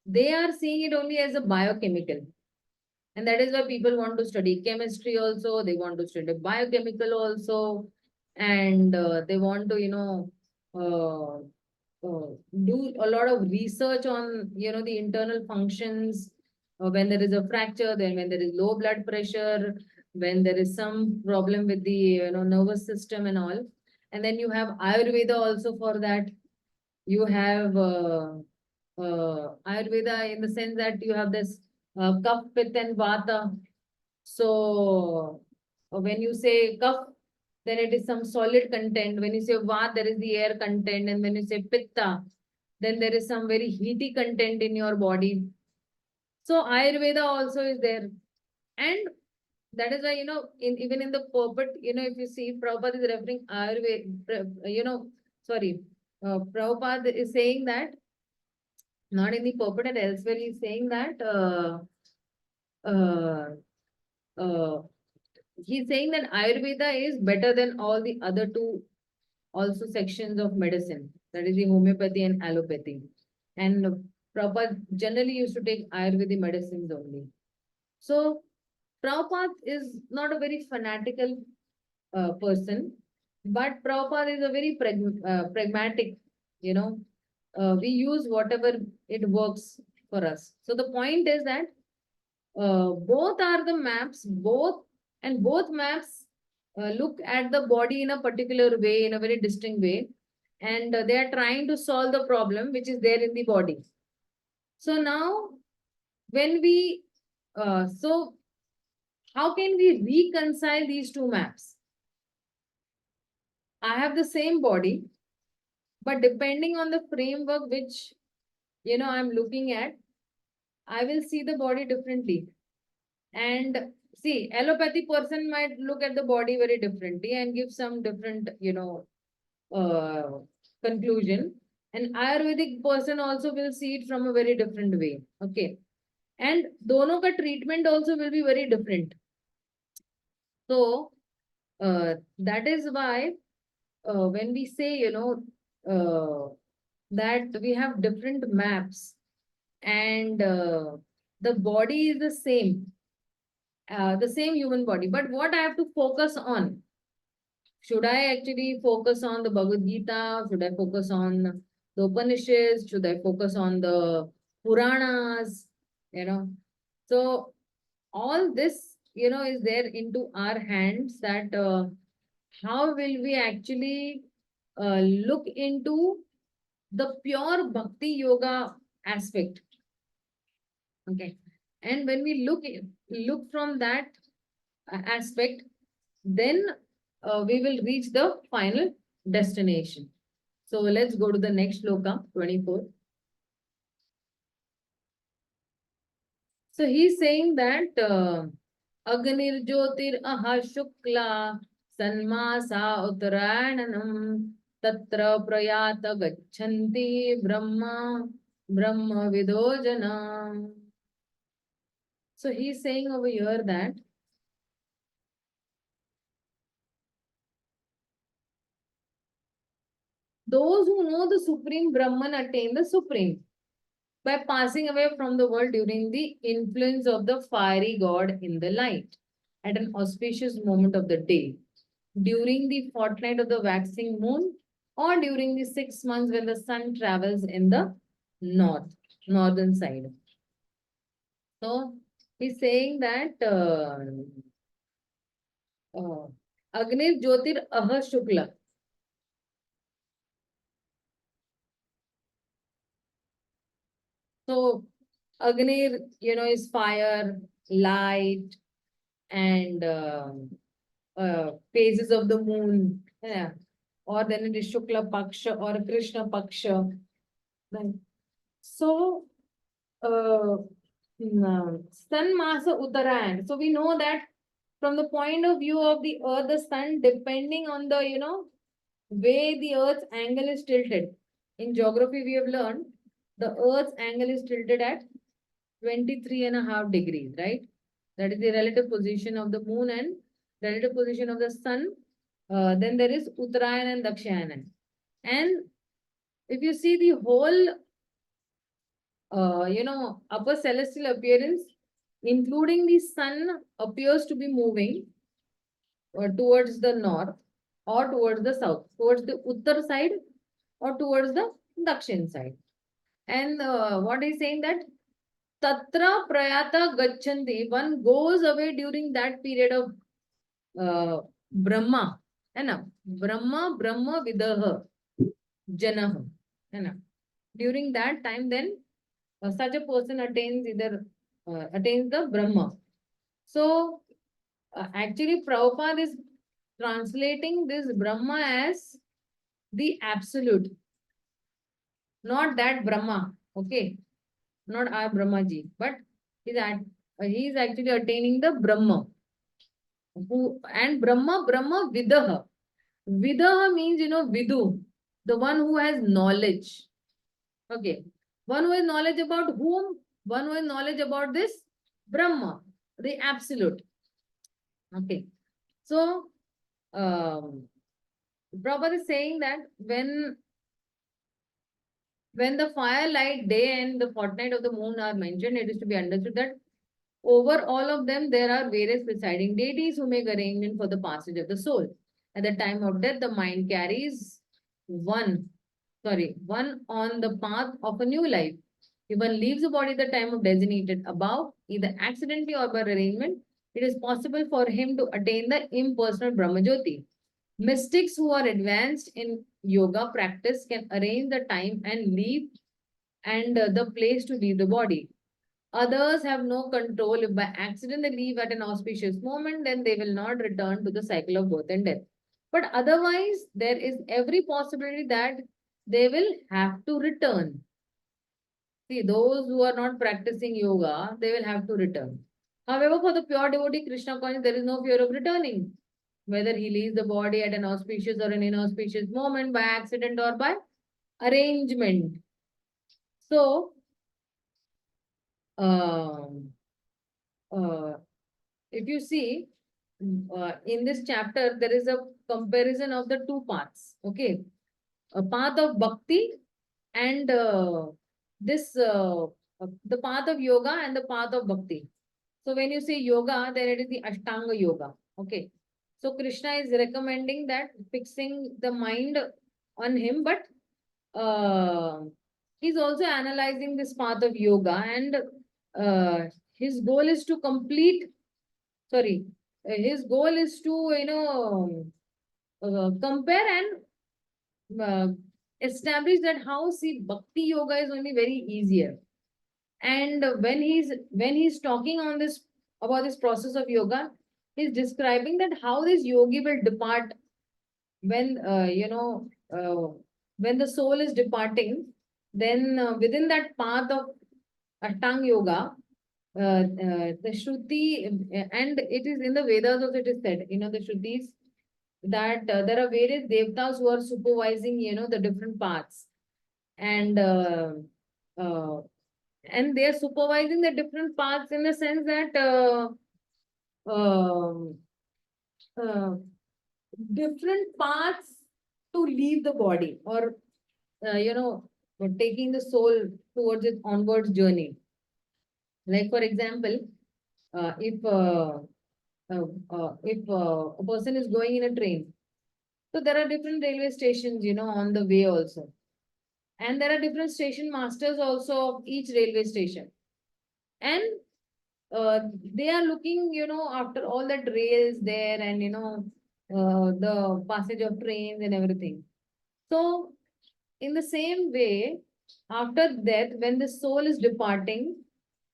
they are seeing it only as a biochemical. And that is why people want to study chemistry also. They want to study biochemical also. And they want to, uh, do a lot of research on, the internal functions. When there is a fracture, then when there is low blood pressure, when there is some problem with the, nervous system and all. And then you have Ayurveda also for that. You have Ayurveda in the sense that you have this Kapha, Pitta and Vata. So when you say Kapha, then it is some solid content. When you say Vata, there is the air content. And when you say Pitta, then there is some very heaty content in your body. So Ayurveda also is there. And that is why, even in the purport, if you see, Prabhupada is referring Ayurveda, Prabhupada is saying that, not in the purport and elsewhere, he's saying that uh, uh, he's saying that Ayurveda is better than all the other two also sections of medicine, that is the homeopathy and allopathy. And Prabhupada generally used to take Ayurvedic medicines only. So Prabhupada is not a very fanatical person, but Prabhupada is a very pragmatic, you know, we use whatever it works for us. So the point is that both are the maps, both maps look at the body in a particular way, in a very distinct way, and they are trying to solve the problem which is there in the body. So now, when we, so how can we reconcile these two maps? I have the same body, but depending on the framework which I'm looking at, I will see the body differently. And see, allopathy person might look at the body very differently and give some different, conclusion. And Ayurvedic person also will see it from a very different way. Okay. And dono ka treatment also will be very different. So that is why when we say, that we have different maps and the body is the same human body. But what I have to focus on? Should I actually focus on the Bhagavad Gita? Should I focus on the Upanishads? Should I focus on the Puranas? So all this, is there into our hands that how will we actually look into the pure bhakti yoga aspect. Okay. And when we look from that aspect, then we will reach the final destination. So let's go to the next sloka, 24. So he's saying that Agnir Jyotir Aha Shukla Sanmasa Uttarayanam Tatra Prayata Gachanti Brahma Vidojana. So he's saying over here that those who know the Supreme Brahman attain the Supreme by passing away from the world during the influence of the fiery god in the light at an auspicious moment of the day, during the fortnight of the waxing moon, or during the 6 months when the sun travels in the northern side. So he's saying that Agnir Jyotir Aha Shukla. So Agnir, is fire, light, and phases of the moon. Yeah. Or then it is Shukla Paksha or Krishna Paksha. Right. So, Sun Masa Uttarayan. So we know that from the point of view of the earth, the sun, depending on the, way the earth's angle is tilted. In geography, we have learned the earth's angle is tilted at 23.5 degrees, right? That is the relative position of the moon and relative position of the sun. Then there is Uttarayan and Dakshayanan. And if you see the whole, upper celestial appearance, including the sun, appears to be moving towards the north or towards the south, towards the Uttar side or towards the Dakshin side. And what is saying that Tatra Prayata Gachanti, one goes away during that period of Brahma, Brahma Vidaha Janaha. During that time, then such a person attains the Brahma. So actually Prabhupada is translating this Brahma as the absolute, not that Brahma, okay, not our Brahmaji, but he is actually attaining the Brahma. And Brahma Vidaha. Vidaha means, Vidu, the one who has knowledge. Okay. One who has knowledge about whom? One who has knowledge about this Brahma, the absolute. Okay. So, Prabhupada is saying that when the firelight day and the fortnight of the moon are mentioned, it is to be understood that over all of them, there are various presiding deities who make arrangement for the passage of the soul. At the time of death, the mind carries one on the path of a new life. If one leaves the body at the time of designated above, either accidentally or by arrangement, it is possible for him to attain the impersonal Brahmajyoti. Mystics who are advanced in yoga practice can arrange the time and leave and the place to leave the body. Others have no control. If by accident they leave at an auspicious moment, then they will not return to the cycle of birth and death. But otherwise, there is every possibility that they will have to return. See, those who are not practicing yoga, they will have to return. However, for the pure devotee, Krishna conscious, there is no fear of returning. Whether he leaves the body at an auspicious or an inauspicious moment, by accident or by arrangement. So, um, uh, if you see in this chapter, there is a comparison of the two paths. Okay, a path of bhakti and this the path of yoga and the path of bhakti. So when you say yoga, then it is the Ashtanga yoga. Okay, so Krishna is recommending that fixing the mind on him, but he's also analyzing this path of yoga, and his goal is to complete. Sorry, his goal is to compare and establish that how see bhakti yoga is only very easier. And when he's talking on this about this process of yoga, he's describing that how this yogi will depart when when the soul is departing. Then within that path of Ashtanga yoga, the Shruti, and it is in the Vedas also it is said, the Shrutis, that there are various devtas who are supervising, the different paths. And uh, they are supervising the different paths in the sense that um uh, different paths to leave the body, or taking the soul towards its onwards journey. Like for example, if a person is going in a train, so there are different railway stations, on the way also. And there are different station masters also of each railway station. And they are looking, after all that rails there, and, the passage of trains and everything. So in the same way, after death, when the soul is departing,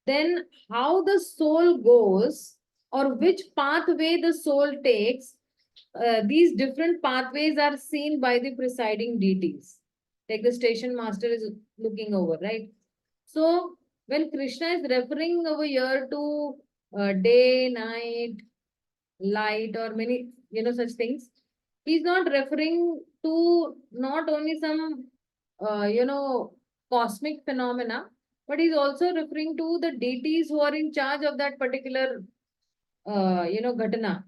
then how the soul goes, or which pathway the soul takes, these different pathways are seen by the presiding deities. Like the station master is looking over, right? So when Krishna is referring over here to day, night, light, or many, such things, he's not referring to not only some, cosmic phenomena, but he's also referring to the deities who are in charge of that particular, ghatana.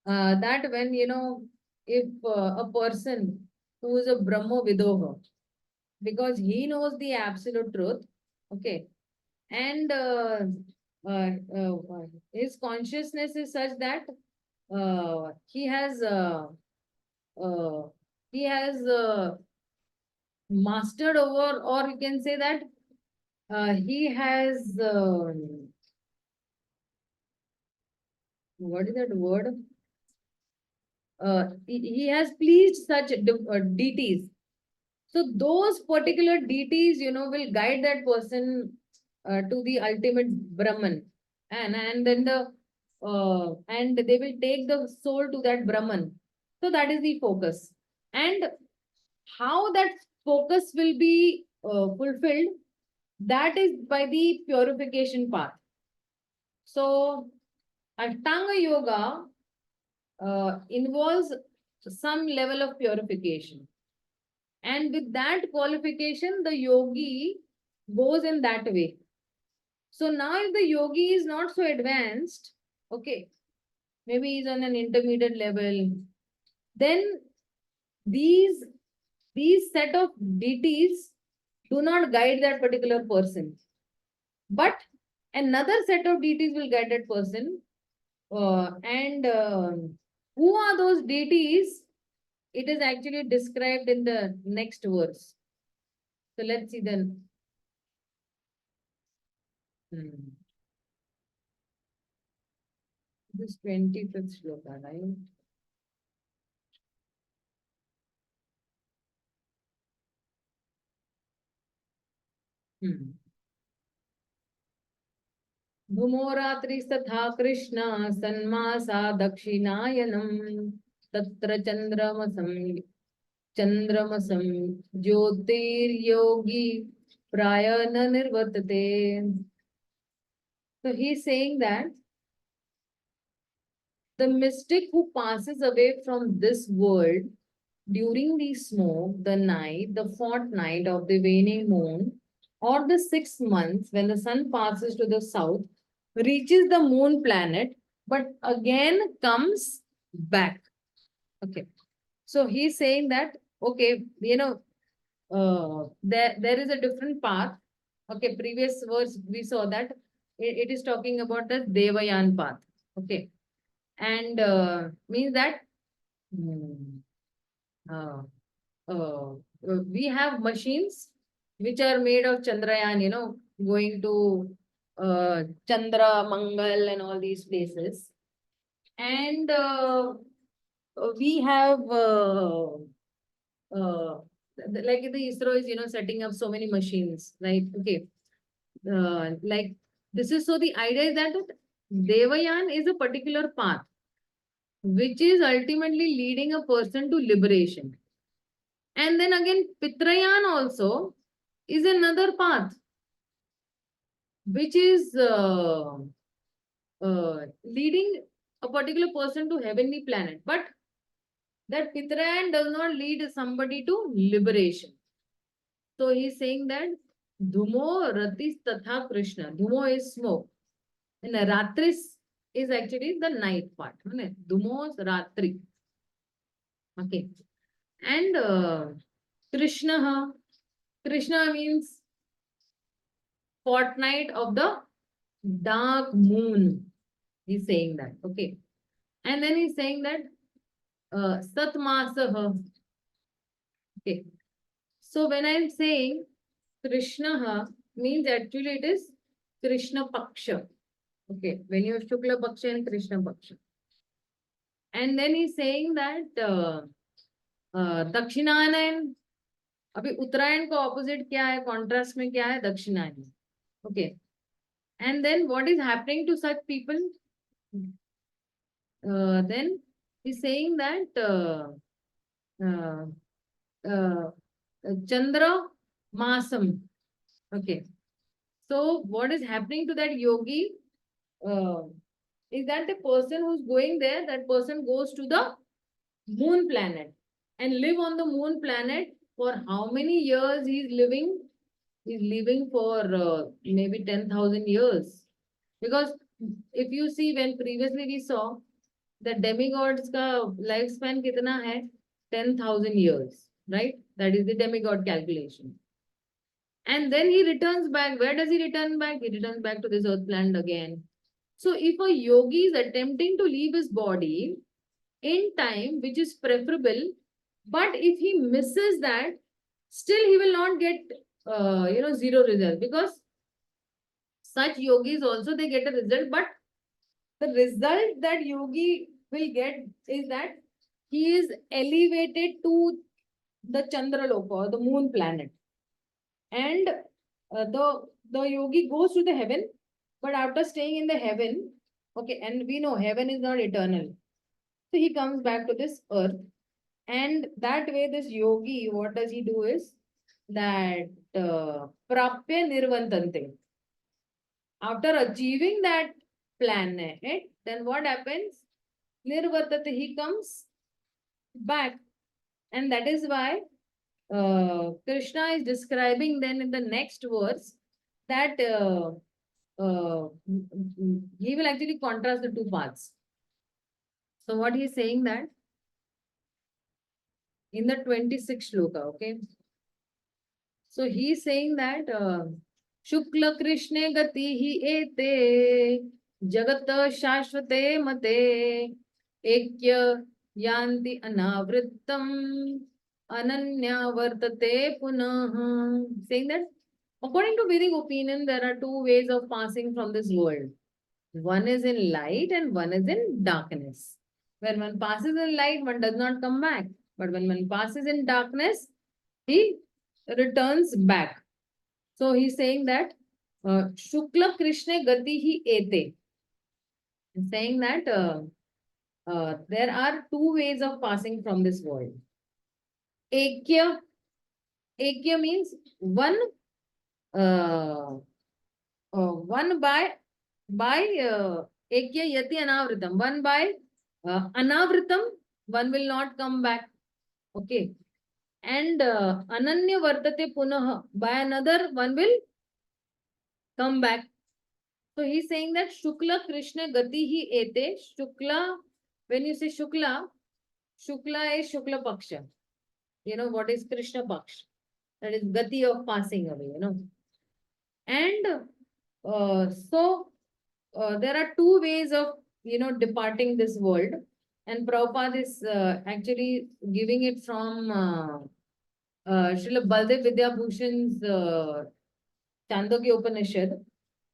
That when, if a person who is a Brahmo Vidoha, because he knows the absolute truth, okay, and his consciousness is such that he has uh, mastered over, or you can say that he has what is that word? He has pleased such deities. So those particular deities, will guide that person to the ultimate Brahman, and then and they will take the soul to that Brahman. So that is the focus, and how that focus will be fulfilled, that is by the purification path. So Ashtanga yoga involves some level of purification. And with that qualification, the yogi goes in that way. So now if the yogi is not so advanced, okay, maybe he's on an intermediate level. Then these set of deities do not guide that particular person. But another set of deities will guide that person. And who are those deities? It is actually described in the next verse. So let's see then. This 25th shloka, right? धूमोरात्रिस्तथा Krishna सन्मासा दक्षिणायनम तत्र चंद्रमसं ज्योतिर्योगी प्राय न निर्वर्तते. So he is saying that the mystic who passes away from this world during the smoke, the night, the fortnight of the waning moon, or the 6 months when the sun passes to the south, reaches the moon planet, but again comes back. Okay. So he's saying that, okay, there is a different path. Okay, previous verse we saw that it is talking about the Devayan path. Okay. And means that uh, we have machines which are made of Chandrayaan, going to Chandra, Mangal and all these places. And we have like the ISRO is, setting up so many machines, right? Okay. Like this is, so the idea is that Devayan is a particular path which is ultimately leading a person to liberation. And then again, Pitrayan also is another path which is leading a particular person to heavenly planet. But that Pitrayan does not lead somebody to liberation. So he's saying that Dhumo Ratis Tatha Krishna. Dhumo is smoke. And Ratris is actually the night part. Dhumo is Ratri. Okay. And Krishna means fortnight of the dark moon. He's saying that. Okay. And then he's saying that Satmasaha. Okay. So when I'm saying Krishna means actually it is Krishna Paksha. Okay. When you have Shukla Paksha and Krishna Paksha. And then he's saying that दक्षिणायन, अभी उत्तरायण का opposite क्या है, contrast में क्या है, दक्षिणायन. Okay. And then what is happening to such people? Then he's saying that Chandra Masam. Okay. So what is happening to that yogi is that the person who's going there, that person goes to the moon planet and live on the moon planet for how many years he's living? He's living for maybe 10,000 years. Because if you see, when previously we saw the demigods ka lifespan kitna hai? 10,000 years, right? That is the demigod calculation. And then he returns back. Where does he return back? He returns back to this earth planet again. So if a yogi is attempting to leave his body in time, which is preferable, but if he misses that, still he will not get, zero result, because such yogis also, they get a result, but the result that yogi will get is that he is elevated to the Chandra Loka, or the moon planet. And the yogi goes to the heaven, but after staying in the heaven, okay, and we know heaven is not eternal. So he comes back to this earth. And that way, this yogi, what does he do is that prapya nirvantante. After achieving that planet, then what happens? Nirvartate, he comes back. And that is why Krishna is describing then in the next verse that he will actually contrast the two paths. So what he is saying that in the 26th shloka, okay. So he is saying that Shukla Krishne gati hi ete jagata shashvate mate ekya yanti anavrittam ananya vartate punah. Saying that according to Vedic opinion, there are two ways of passing from this world. One is in light and one is in darkness. When one passes in light, one does not come back. But when one passes in darkness, he returns back. So he's saying that Shukla Krishna Gati hi ete. He's saying that there are two ways of passing from this world. Ekya, Ekya means one, one by Ekya Yati Anavritam. One by Anavritam, one will not come back. Okay. And Ananya Vartate Punah, by another, one will come back. So he's saying that Shukla Krishna Gati hi ete. Shukla, when you say Shukla, Shukla is Shukla Paksha. You know what is Krishna Paksha? That is Gati of passing away, you know. And there are two ways of, you know, departing this world. And Prabhupada is actually giving it from Srila Baldev Vidyabhushan's Chandogya Upanishad,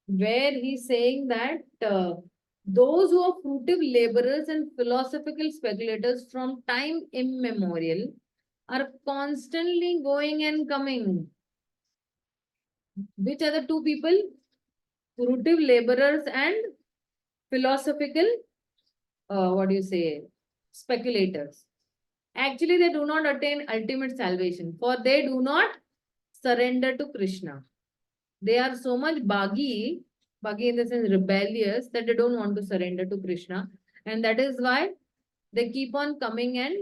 where he's saying that those who are fruitive laborers and philosophical speculators from time immemorial are constantly going and coming. Which are the two people? Fruitive laborers and philosophical, what do you say, speculators. Actually, they do not attain ultimate salvation, for they do not surrender to Krishna. They are so much bhagi in the sense rebellious, that they don't want to surrender to Krishna. And that is why they keep on coming and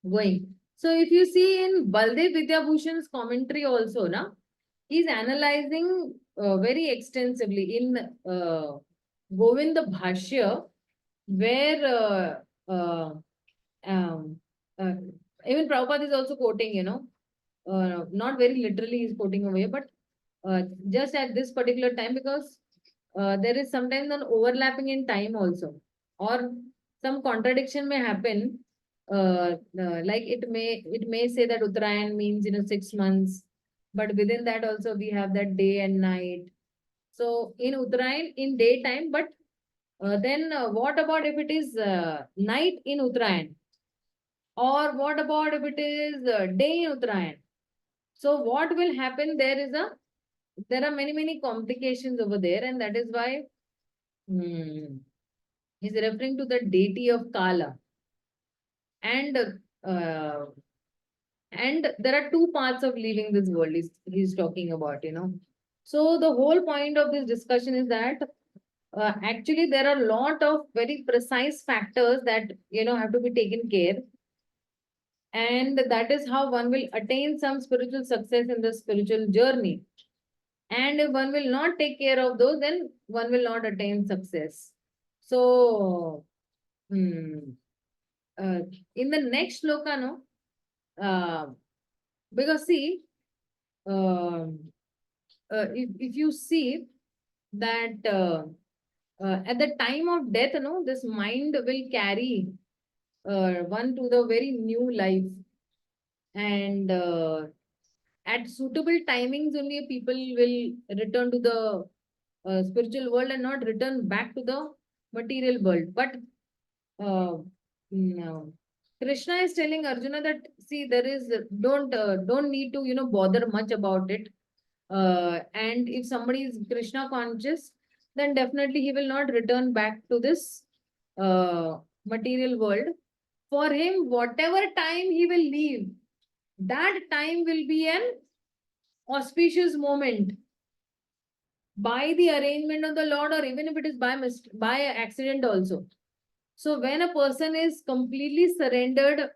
going. So if you see in Baldev Vidyabhushan's commentary also, na, he's analyzing very extensively in Govinda Bhashya, where um, uh, even Prabhupada is also quoting, you know, not very literally he's quoting away, but just at this particular time, because there is sometimes an overlapping in time also, or some contradiction may happen. Like it may say that Uttarayan means, you know, 6 months, but within that also we have that day and night. So in Uttarayan in daytime, but then what about if it is night in Uttarayan, or what about if it is day in Uttarayan? So what will happen? There are many complications over there, and that is why he's referring to the deity of Kala. And uh, and there are two parts of leaving this world he's talking about, you know. So the whole point of this discussion is that actually there are a lot of very precise factors that, you know, have to be taken care, and that is how one will attain some spiritual success in the spiritual journey. And if one will not take care of those, then one will not attain success. So, in the next shloka, no, because see, if you see that at the time of death, no, this mind will carry one to the very new life, and at suitable timings only people will return to the spiritual world and not return back to the material world. But uh, no. Krishna is telling Arjuna that, see, there is don't need to, you know, bother much about it. And if somebody is Krishna conscious, then definitely he will not return back to this material world. For him, whatever time he will leave, that time will be an auspicious moment by the arrangement of the Lord, or even if it is by accident also. So when a person is completely surrendered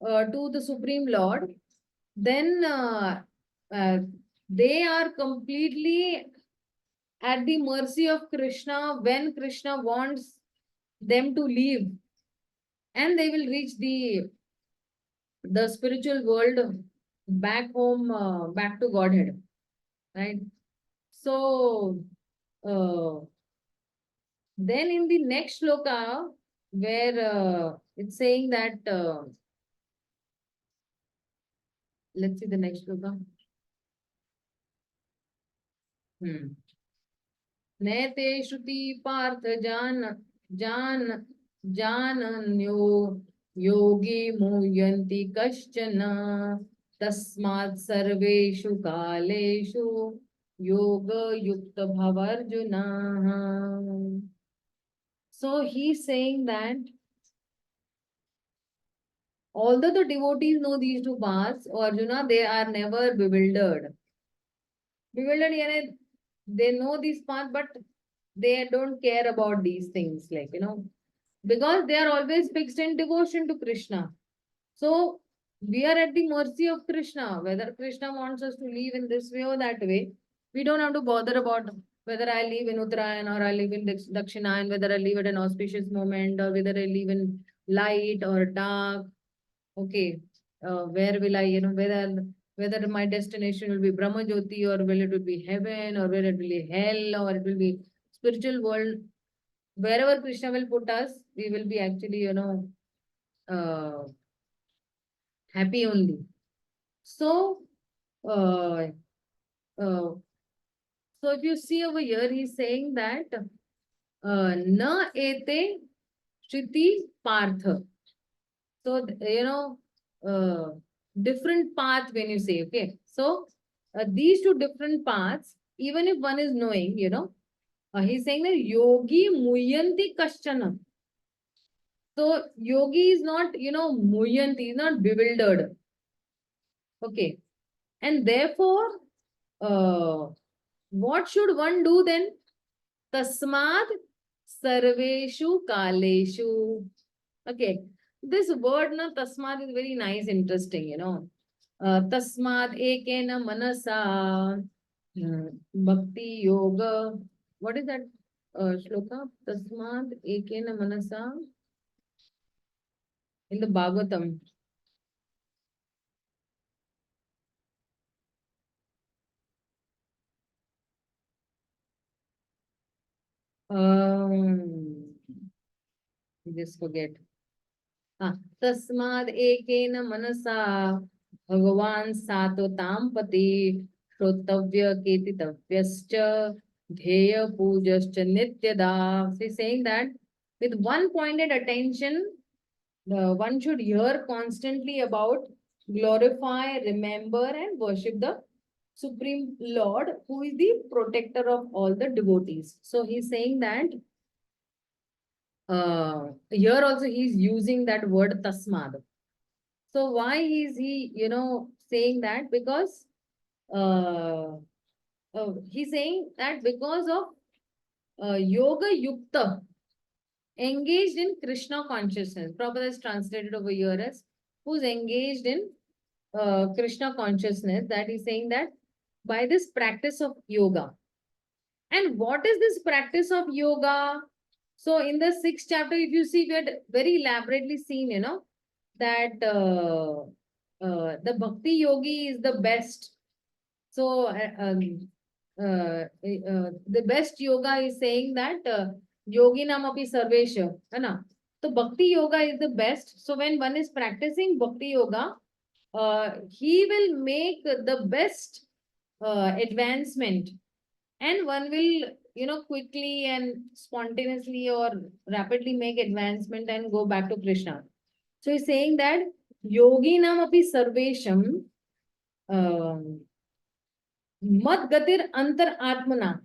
to the Supreme Lord, then uh, they are completely at the mercy of Krishna when Krishna wants, them to leave, and they will reach the spiritual world back home, back to Godhead, right? So then in the next shloka, where it's saying that, let's see the next shloka. नैते श्रुति पार्थ जान जानन्यो योगी मुह्यन्ति कश्चन तस्मात् सर्वेषु कालेषु योग युक्त भवर्जुन. So he's saying that although the devotees know these two paths, Arjuna, they are never bewildered. Bewildered, yani, they know this path, but they don't care about these things, like, because they are always fixed in devotion to Krishna. So we are at the mercy of Krishna. Whether Krishna wants us to live in this way or that way, we don't have to bother about whether I live in Uttarayan or I live in Dakshinayan, whether I live at an auspicious moment or whether I live in light or dark. Okay, where will I, whether my destination will be Brahma Jyoti, or will it will be heaven, or whether it will be hell, or it will be spiritual world. Wherever Krishna will put us, we will be actually, uh, happy only. So, uh, uh, so if you see over here, he's saying that na ete shriti partha. So, different path when you say, okay. So, these two different paths, even if one is knowing, he's saying that yogi muyanti kaschana. So, yogi is not, muyanti, is not bewildered. Okay. And therefore, what should one do then? Tasmad sarveshu kaleshu. Okay. This word, na, tasmad, is very nice, interesting, Tasmad ekena manasa bhakti yoga. What is that shloka? Tasmad ekena manasa in the Bhagavatam. Just forget. तस्माद् एकेन मनसा भगवान सातो तामपति श्रोतव्य कीर्तितव्यश्च ध्येय पूजश्च नित्यदा. So he's saying that with one pointed attention, one should hear constantly about, glorify, remember, and worship the Supreme Lord, who is the protector of all the devotees. So he's saying that here also he's using that word tasmad. So why is he, saying that? Because he's saying that because of yoga yukta, engaged in Krishna consciousness. Prabhupada is translated over here as who's engaged in Krishna consciousness. That is saying that by this practice of yoga. And what is this practice of yoga? So in the 6th chapter, if you see, we had very elaborately seen, that the bhakti yogi is the best. So the best yoga is saying that yogi nam api sarvesha. So bhakti yoga is the best. So when one is practicing bhakti yoga, he will make the best advancement, and one will, quickly and spontaneously or rapidly make advancement and go back to Krishna. So he's saying that yogi nam api sarvesham mat gatir antar atmana.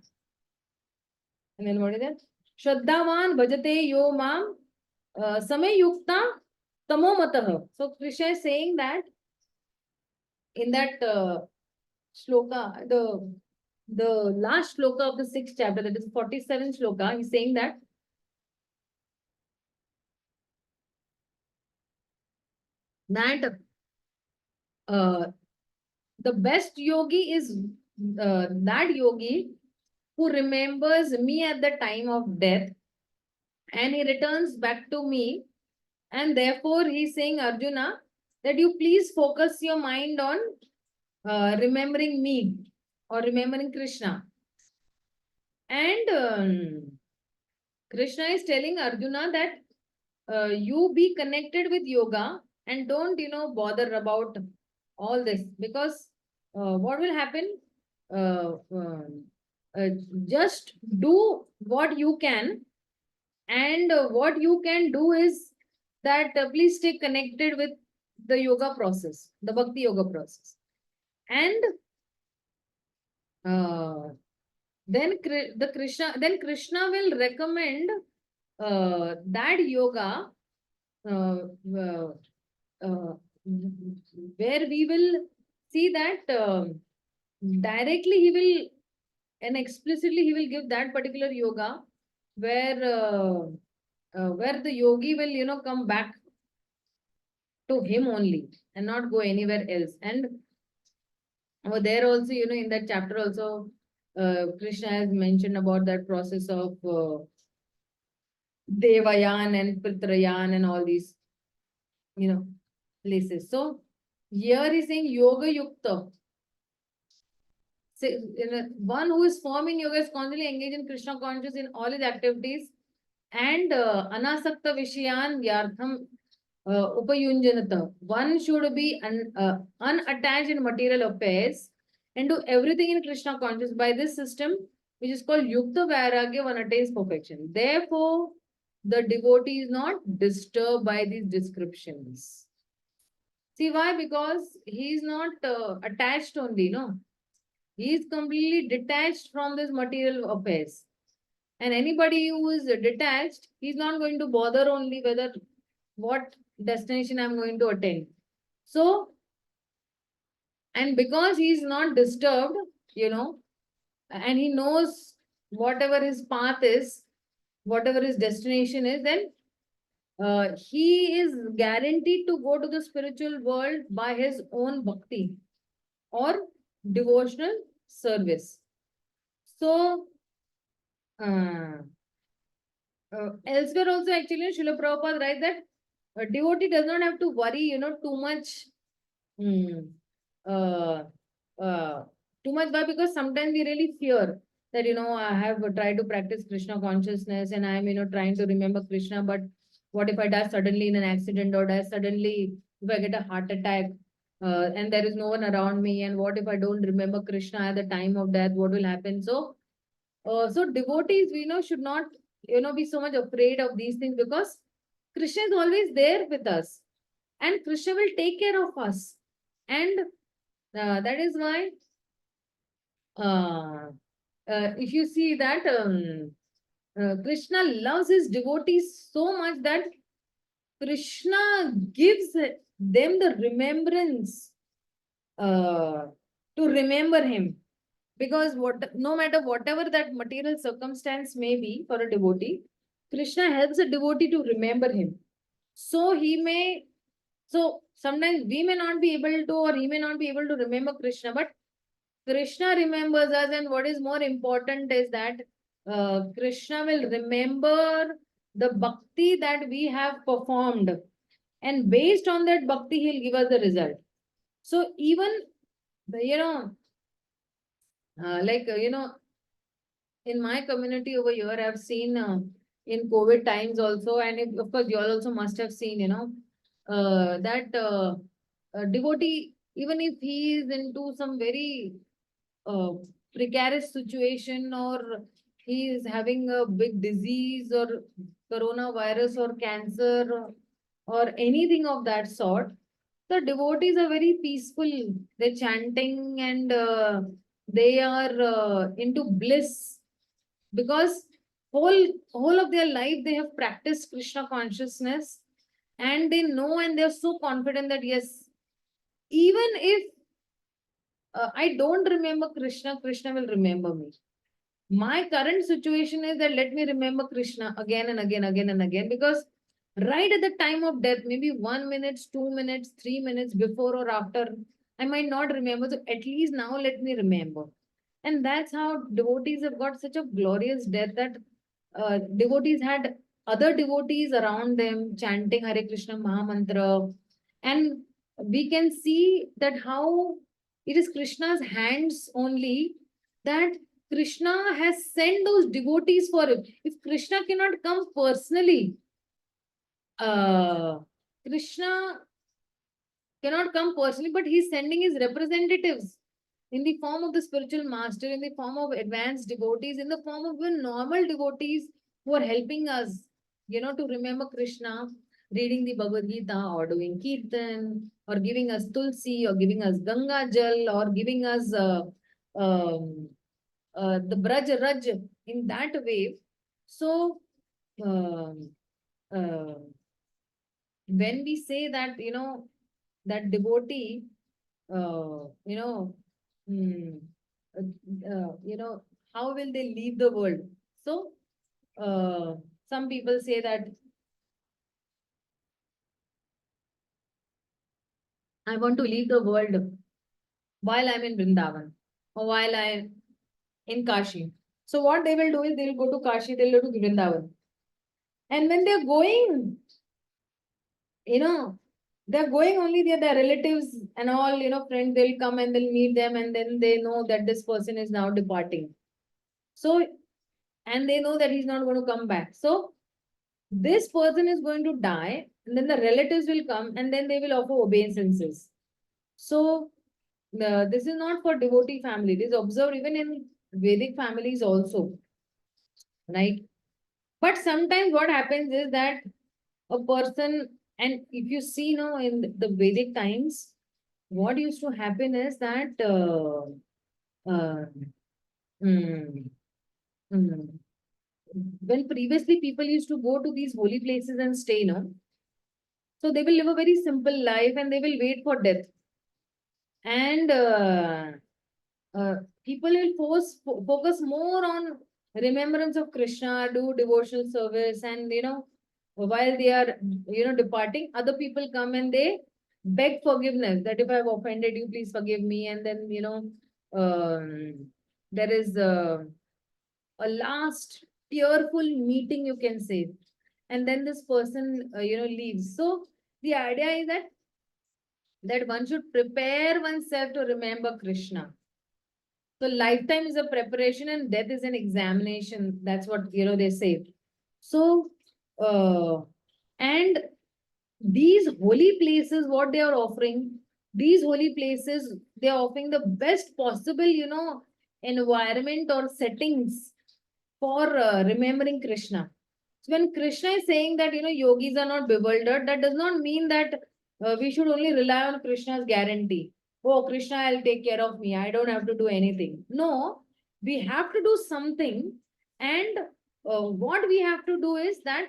And then what is that? Shraddhavan bhajate yo mam samay yukta tamo matah. So Krishna is saying that in that shloka, the last shloka of the 6th chapter, that is 47th shloka, he's saying that the best yogi is that yogi who remembers me at the time of death and he returns back to me. And therefore, he's saying, Arjuna, that you please focus your mind on remembering me or remembering Krishna. And Krishna is telling Arjuna that you be connected with yoga and don't, bother about all this, because what will happen? Uh, um, uh, just do what you can, and what you can do is that please stay connected with the yoga process, the bhakti yoga process. And uh, then Krishna will recommend that yoga uh, uh, uh, where we will see that directly he will, and explicitly he will give that particular yoga where the yogi will, come back to him only and not go anywhere else. And over there also, in that chapter also, Krishna has mentioned about that process of Devayan and Pitrayan and all these, places. So here he's saying Yoga Yukta. One who is forming yoga is constantly engaged in Krishna conscious in all his activities, and Anasakta Vishayan Yartham Upayunjanata. One should be unattached in material affairs and do everything in Krishna conscious. By this system, which is called Yukta Vairagya, one attains perfection. Therefore, the devotee is not disturbed by these descriptions. See why? Because he is not attached only, no? He is completely detached from this material affairs. And anybody who is detached, he's not going to bother only whether what destination I'm going to attain. So, and because he's not disturbed, and he knows whatever his path is, whatever his destination is, then he is guaranteed to go to the spiritual world by his own bhakti or devotional service. So, uh, elsewhere also, actually, Srila Prabhupada writes that a devotee does not have to worry, too much. Uh, Too much. Why? Because sometimes we really fear that, I have tried to practice Krishna consciousness and I'm, trying to remember Krishna, but what if I die suddenly in an accident, or die suddenly if I get a heart attack and there is no one around me, and what if I don't remember Krishna at the time of death, what will happen? So, so devotees, should not, be so much afraid of these things, because Krishna is always there with us and Krishna will take care of us. And that is why if you see that Krishna loves his devotees so much that Krishna gives them the remembrance to remember him. Because no matter whatever that material circumstance may be for a devotee, Krishna helps a devotee to remember him. So sometimes we may not be able to, or he may not be able to remember Krishna, but Krishna remembers us. And what is more important is that Krishna will remember the bhakti that we have performed. And based on that bhakti, he'll give us the result. So even, in my community over here, I've seen in COVID times also, and of course, you all also must have seen, that a devotee, even if he is into some very uh, precarious situation, or he is having a big disease or coronavirus or cancer, or anything of that sort, the devotees are very peaceful. They're chanting, and they are into bliss, because whole of their life they have practiced Krishna consciousness, and they know, and they're so confident that yes, even if I don't remember Krishna, Krishna will remember me. My current situation is that let me remember Krishna again and again, again and again, because right at the time of death, maybe 1 minute, 2 minutes, 3 minutes before or after, I might not remember. So at least now let me remember. And that's how devotees have got such a glorious death, that devotees had other devotees around them chanting Hare Krishna Mahamantra. And we can see that how it is Krishna's hands only that Krishna has sent those devotees for him. If Krishna cannot come personally, uh, Krishna cannot come personally, but he's sending his representatives in the form of the spiritual master, in the form of advanced devotees, in the form of even normal devotees who are helping us, to remember Krishna, reading the Bhagavad Gita or doing Kirtan or giving us Tulsi or giving us Ganga Jal or giving us the Braj Raj in that way. So, um, uh, when we say that, that devotee, you know, mm, how will they leave the world? So, some people say that I want to leave the world while I'm in Vrindavan or while I'm in Kashi. So, what they will do is they'll go to Kashi, they'll go to Vrindavan. And when they're going, they're going only their relatives and all, friends, they'll come and they'll meet them and then they know that this person is now departing. So, and they know that he's not going to come back. So, this person is going to die, and then the relatives will come and then they will offer obeisances. So, this is not for devotee family. This is observed even in Vedic families also, right? But sometimes what happens is that a person, and if you see now in the Vedic times, what used to happen is that uh, mm, mm, when previously people used to go to these holy places and stay, no, so they will live a very simple life and they will wait for death. And uh, people will focus more on remembrance of Krishna, do devotional service, and while they are departing, other people come and they beg forgiveness that if I have offended you, please forgive me. And then there is a last tearful meeting, you can say, and then this person leaves. So the idea is that one should prepare oneself to remember Krishna. So lifetime is a preparation and death is an examination. That's what they say. So and these holy places, what they are offering, these holy places, they are offering the best possible environment or settings for remembering Krishna. So when Krishna is saying that yogis are not bewildered, that does not mean that we should only rely on Krishna's guarantee. Oh, Krishna, I'll take care of me. I don't have to do anything. No, we have to do something. And what we have to do is that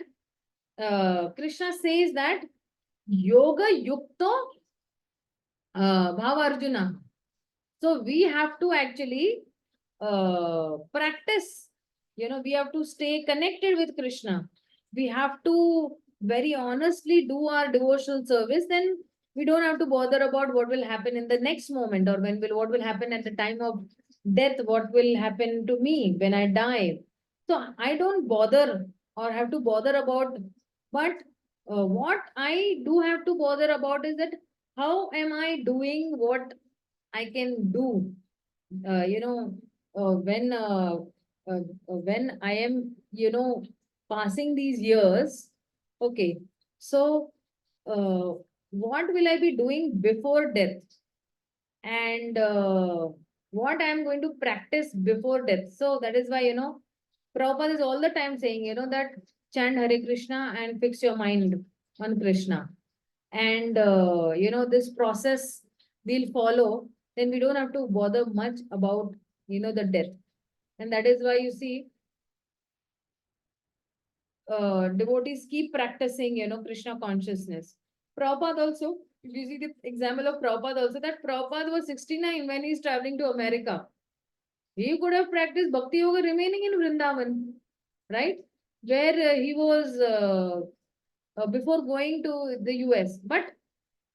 Krishna says that yoga yukto bhava Arjuna. So we have to actually practice. We have to stay connected with Krishna. We have to very honestly do our devotional service. Then we don't have to bother about what will happen in the next moment or what will happen at the time of death. What will happen to me when I die? So I don't bother or have to bother about. But what I do have to bother about is that how am I doing what I can do uh, you know, uh, when uh, when I am, passing these years, okay. So, what will I be doing before death, and what I am going to practice before death? So that is why Prabhupada is all the time saying, that chant Hare Krishna and fix your mind on Krishna, and this process we'll follow, then we don't have to bother much about the death. And that is why you see devotees keep practicing Krishna consciousness. Prabhupada also, if you see the example of Prabhupada also, that Prabhupada was 69 when he's traveling to America. He could have practiced bhakti yoga remaining in Vrindavan, right, where he was before going to the US. But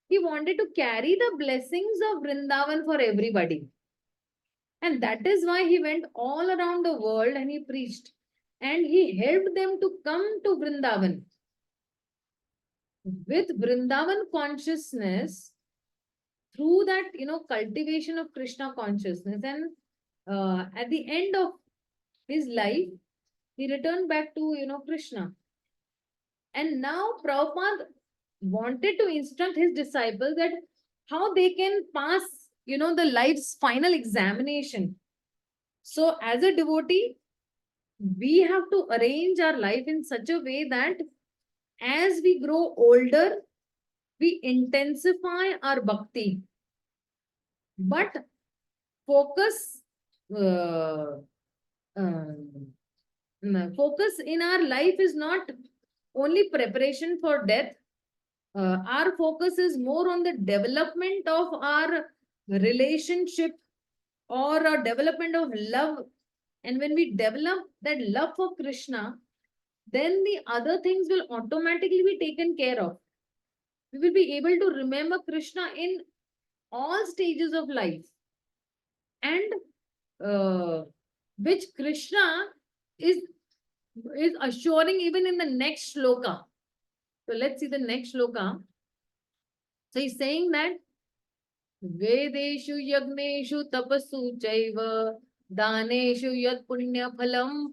he wanted to carry the blessings of Vrindavan for everybody. And that is why he went all around the world and he preached. and he helped them to come to Vrindavan. With Vrindavan consciousness, through that, cultivation of Krishna consciousness, and at the end of his life, he returned back to, Krishna. And now Prabhupada wanted to instruct his disciples that how they can pass, the life's final examination. So as a devotee, we have to arrange our life in such a way that as we grow older, we intensify our bhakti. But focus, focus in our life is not only preparation for death. Our focus is more on the development of our relationship or a development of love. And when we develop that love for Krishna, then the other things will automatically be taken care of. We will be able to remember Krishna in all stages of life. And which Krishna is assuring even in the next shloka. So let's see the next shloka. So he's saying that Vedeshu yagneshu tapasu chaiva daneshu yad punya phalam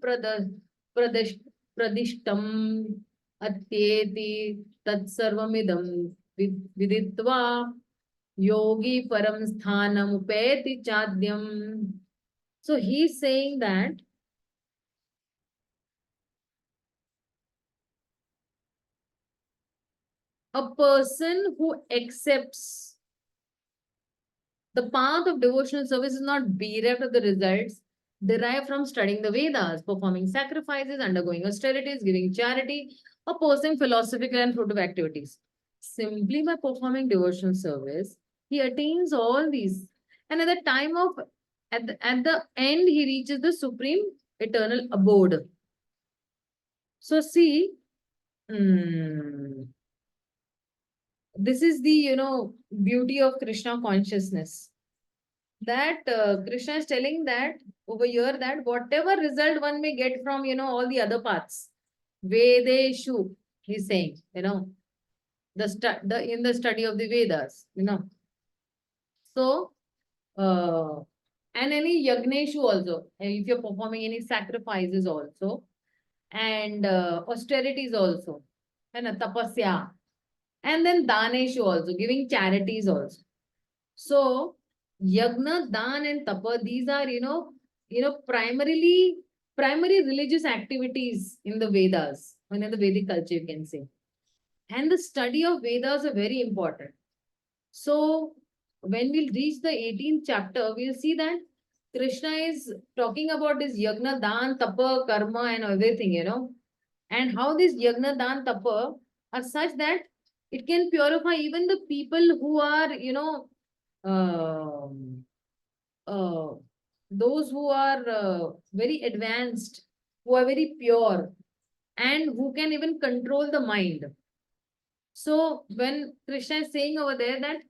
pradishtam atyeti tat sarvamidam viditva yogi param sthanam upeti chadyam. So he's saying that a person who accepts the path of devotional service is not bereft of the results derived from studying the Vedas, performing sacrifices, undergoing austerities, giving charity, or pursuing philosophical and fruitive activities. Simply by performing devotional service, he attains all these. And at the time of, at the end, he reaches the supreme eternal abode. So see, this is the, beauty of Krishna consciousness. That Krishna is telling that over here that whatever result one may get from, all the other paths, Vedeshu, he's saying, in the study of the Vedas, So, and any Yagneshu also, if you're performing any sacrifices also, and austerities also, and tapasya, and then Daneshu also, giving charities also. So, Yagna, Dan, and Tapa, these are, primary religious activities in the Vedas, and in the Vedic culture, you can say. And the study of Vedas are very important. So, when we'll reach the 18th chapter, we'll see that Krishna is talking about this Yagna, Dan, Tapa, Karma, and everything, and how this Yagna, Dan, Tapa are such that it can purify even the people who are, those who are very advanced, who are very pure, and who can even control the mind. So when Krishna is saying over there that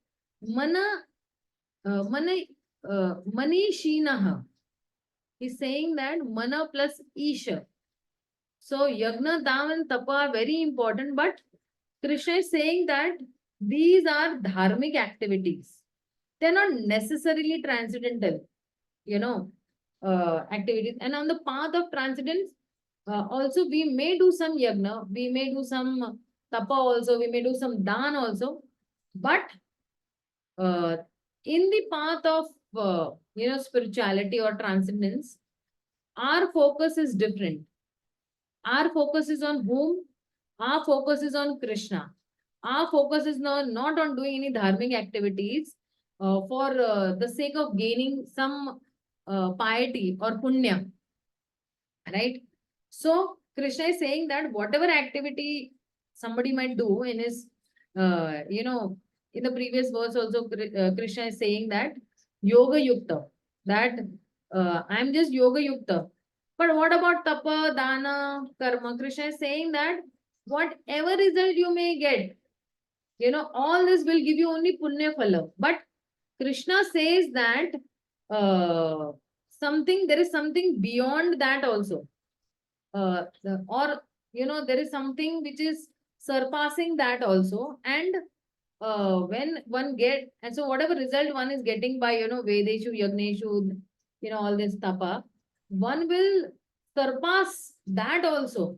manishinaha, he's saying that mana plus isha. So yagna, dam, and tapa are very important, but Krishna is saying that these are dharmic activities. They're not necessarily transcendental, activities. And on the path of transcendence, also we may do some yagna, we may do some tapa also, we may do some dan also, but in the path of spirituality or transcendence, our focus is different. Our focus is on whom? Our focus is on Krishna. Our focus is not on doing any dharmic activities for the sake of gaining some piety or punya. Right? So, Krishna is saying that whatever activity somebody might do in his, in the previous verse also, Krishna is saying that yoga yukta, that I'm just yoga yukta. But what about tapa, dana, karma? Krishna is saying that whatever result you may get, all this will give you only punya phala. But Krishna says that there is something beyond that also. or there is something which is surpassing that also. And when one get, and so whatever result one is getting by Vedeshu, Yagneshu, all this tapa, one will surpass that also.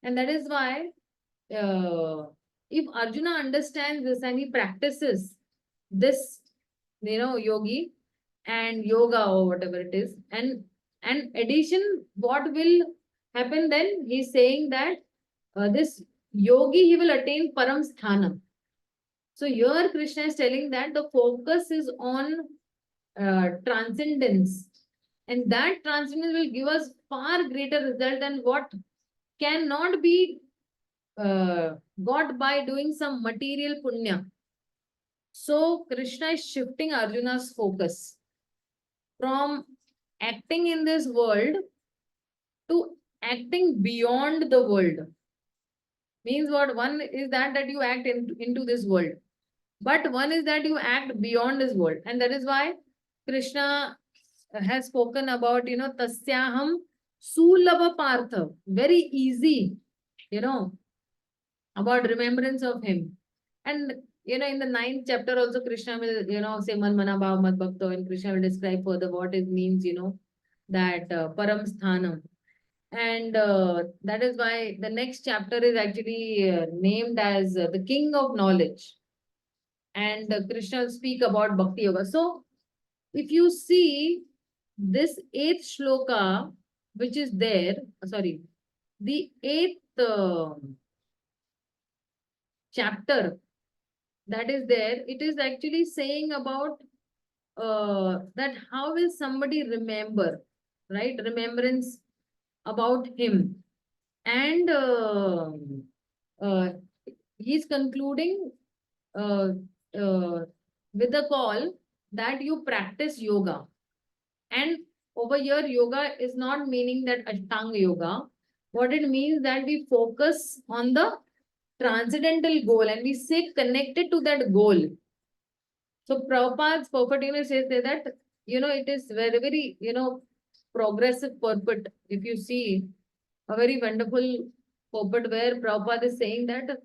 And that is why if Arjuna understands this and he practices this, yogi and yoga or whatever it is, and addition, what will happen then? He's saying that this yogi, he will attain param sthanam. So here Krishna is telling that the focus is on transcendence, and that transcendence will give us far greater result than what cannot be got by doing some material punya. So Krishna is shifting Arjuna's focus from acting in this world to acting beyond the world. Means what? One is that you act into this world, but one is that you act beyond this world. And that is why Krishna has spoken about, tasyaham sulabha partha, very easy, about remembrance of him. And in the 9th chapter also, Krishna will say man mana bhav mad bhakto, and Krishna will describe further what it means, that param sthanam. And that is why the next chapter is actually named as the king of knowledge. And Krishna will speak about bhakti yoga. So if you see this 8th shloka, which is there, the 8th chapter that is there, it is actually saying about that how will somebody remember, right? Remembrance about him. And he's concluding with the call that you practice yoga. And over here, yoga is not meaning that Ashtanga yoga. What it means that we focus on the transcendental goal and we stay connected to that goal. So Prabhupada's purport says that, it is very, very, progressive purport. If you see a very wonderful purport where Prabhupada is saying that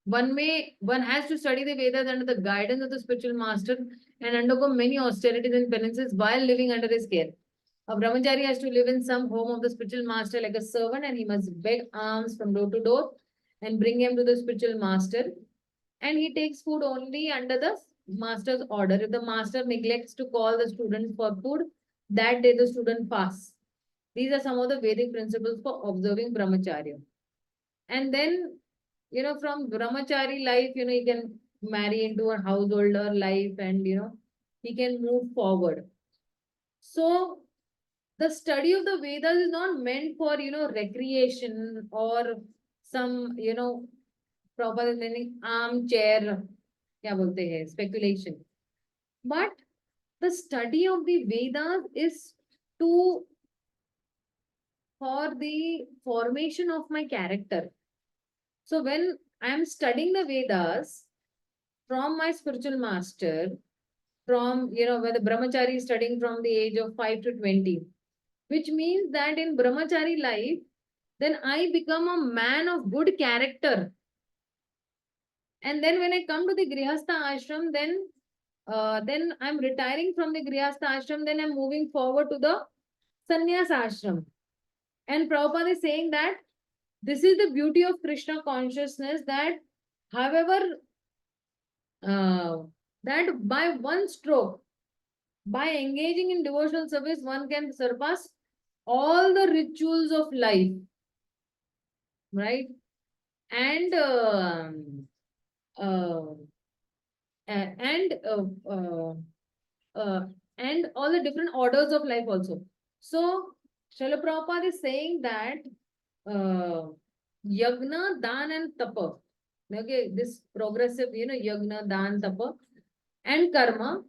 one has to study the Vedas under the guidance of the spiritual master and undergo many austerities and penances while living under his care. A brahmachari has to live in some home of the spiritual master like a servant, and he must beg alms from door to door and bring him to the spiritual master. And he takes food only under the master's order. If the master neglects to call the student for food, that day the student fasts. These are some of the Vedic principles for observing brahmacharya. And then, from brahmachari life, he can marry into a householder life, and, he can move forward. So the study of the Vedas is not meant for, recreation or some, proper armchair, speculation. But the study of the Vedas is for the formation of my character. So when I am studying the Vedas from my spiritual master, from, where the brahmachari is studying from the age of 5 to 20, which means that in brahmachari life, then I become a man of good character. And then when I come to the Grihastha ashram, then I'm retiring from the Grihastha ashram, then I'm moving forward to the Sannyas ashram. And Prabhupada is saying that this is the beauty of Krishna consciousness, that however, that by one stroke, by engaging in devotional service, one can surpass all the rituals of life, right? And and all the different orders of life also. So Srila Prabhupada is saying that yagna, dan and tapa, okay, this progressive, yagna, dan, tapa and karma,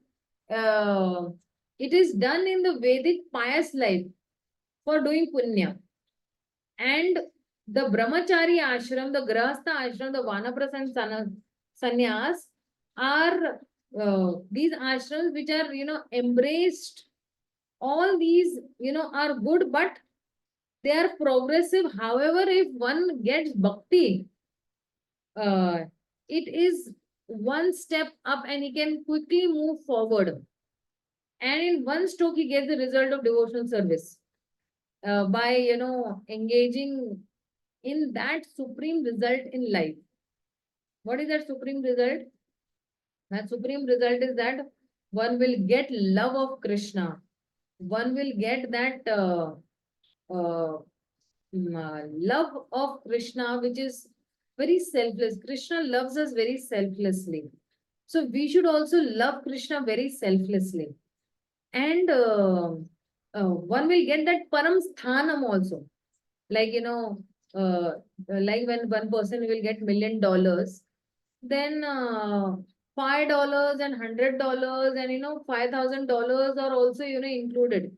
it is done in the Vedic pious life for doing punya. And the brahmachari ashram, the grahastha ashram, the vanaprastha and sannyas are these ashrams which are, embraced All these, are good, but they are progressive. However, if one gets bhakti, uh, it is one step up and he can quickly move forward. And in one stroke, he gets the result of devotional service by, engaging in that supreme result in life. What is that supreme result? That supreme result is that one will get love of Krishna. One will get that uh, love of Krishna, which is very selfless. Krishna loves us very selflessly. So we should also love Krishna very selflessly. And one will get that param sthanam also. Like, like when one person will get $1,000,000, then $5 and $100 and, $5,000 are also, included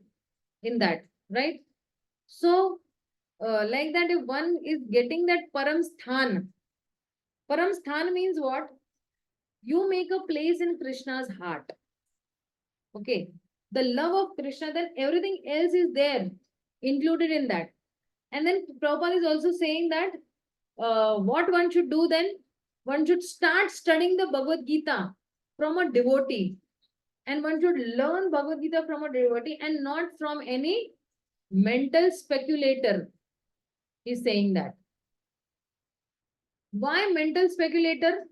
in that, right? So, like that, if one is getting that param sthan means what? You make a place in Krishna's heart. Okay. The love of Krishna, then everything else is there, included in that. And then Prabhupada is also saying that what one should do then, one should start studying the Bhagavad Gita from a devotee. And one should learn Bhagavad Gita from a devotee and not from any mental speculator. He's saying that. Why mental speculator?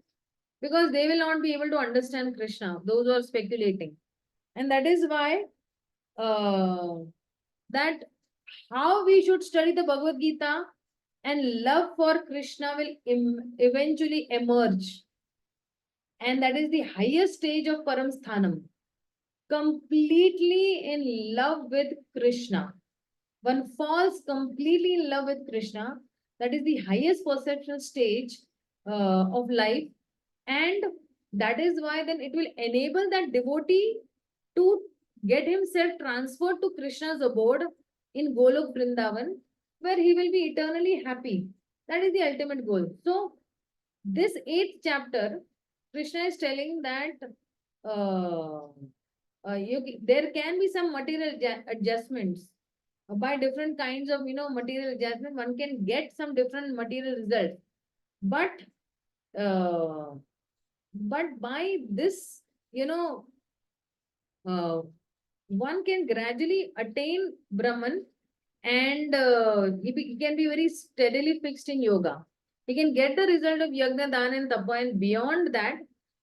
Because they will not be able to understand Krishna, those who are speculating. And that is why that how we should study the Bhagavad Gita and love for Krishna will eventually emerge. And that is the highest stage of Paramsthanam. Completely in love with Krishna. One falls completely in love with Krishna. That is the highest perceptual stage of life. And that is why then it will enable that devotee to get himself transferred to Krishna's abode in Golok Vrindavan, where he will be eternally happy. That is the ultimate goal. So, this 8th chapter, Krishna is telling that there can be some material adjustments by different kinds of material adjustment. One can get some different material results, but uh, by this, one can gradually attain Brahman, and he can be very steadily fixed in yoga. He can get the result of yagna, dana, and tapa, and beyond that,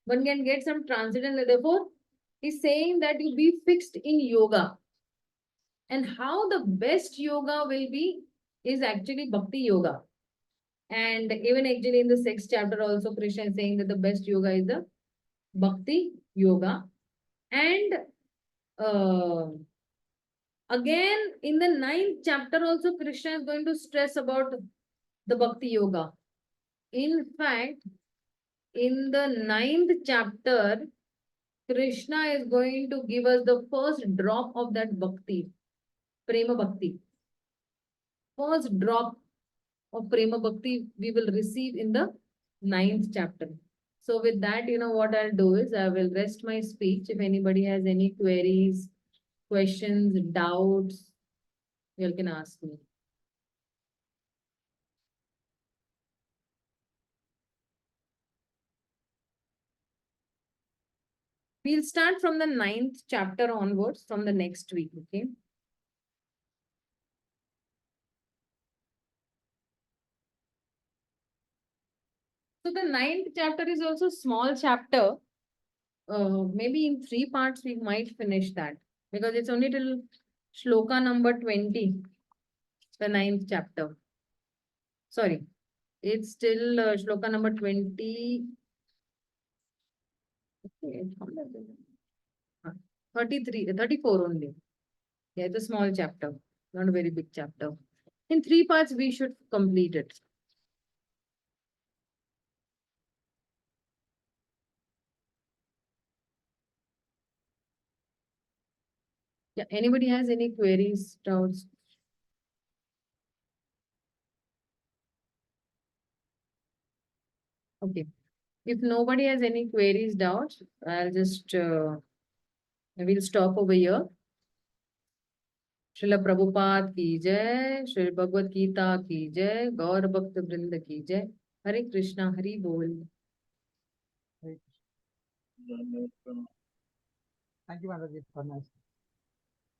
one can get some transcendental. Therefore, he's saying that you be fixed in yoga. And how the best yoga will be is actually bhakti yoga. And even actually in the 6th chapter also, Krishna is saying that the best yoga is the bhakti yoga. And again, in the 9th chapter also, Krishna is going to stress about the bhakti yoga. In fact, in the 9th chapter, Krishna is going to give us the first drop of that bhakti, prema bhakti. First drop of prema bhakti we will receive in the 9th chapter. So with that, what I'll do is I will rest my speech. If anybody has any queries, questions, doubts, you all can ask me. We'll start from the 9th chapter onwards from the next week, okay? So the 9th chapter is also small chapter. Maybe in 3 parts we might finish that because it's only till shloka number 20, the 9th chapter. Sorry, it's still shloka number 20. Okay, 33, 34 only. Yeah, it's a small chapter, not a very big chapter. In 3 parts, we should complete it. Yeah, anybody has any queries, doubts? Okay. If nobody has any queries, doubts, I'll just, we'll stop over here. Srila Prabhupada की जय, श्री भगवद गीता की जय, गौर भक्त वृंद की जय। हरे कृष्णा, हरि बोल। Thank you, Mataji, for nice.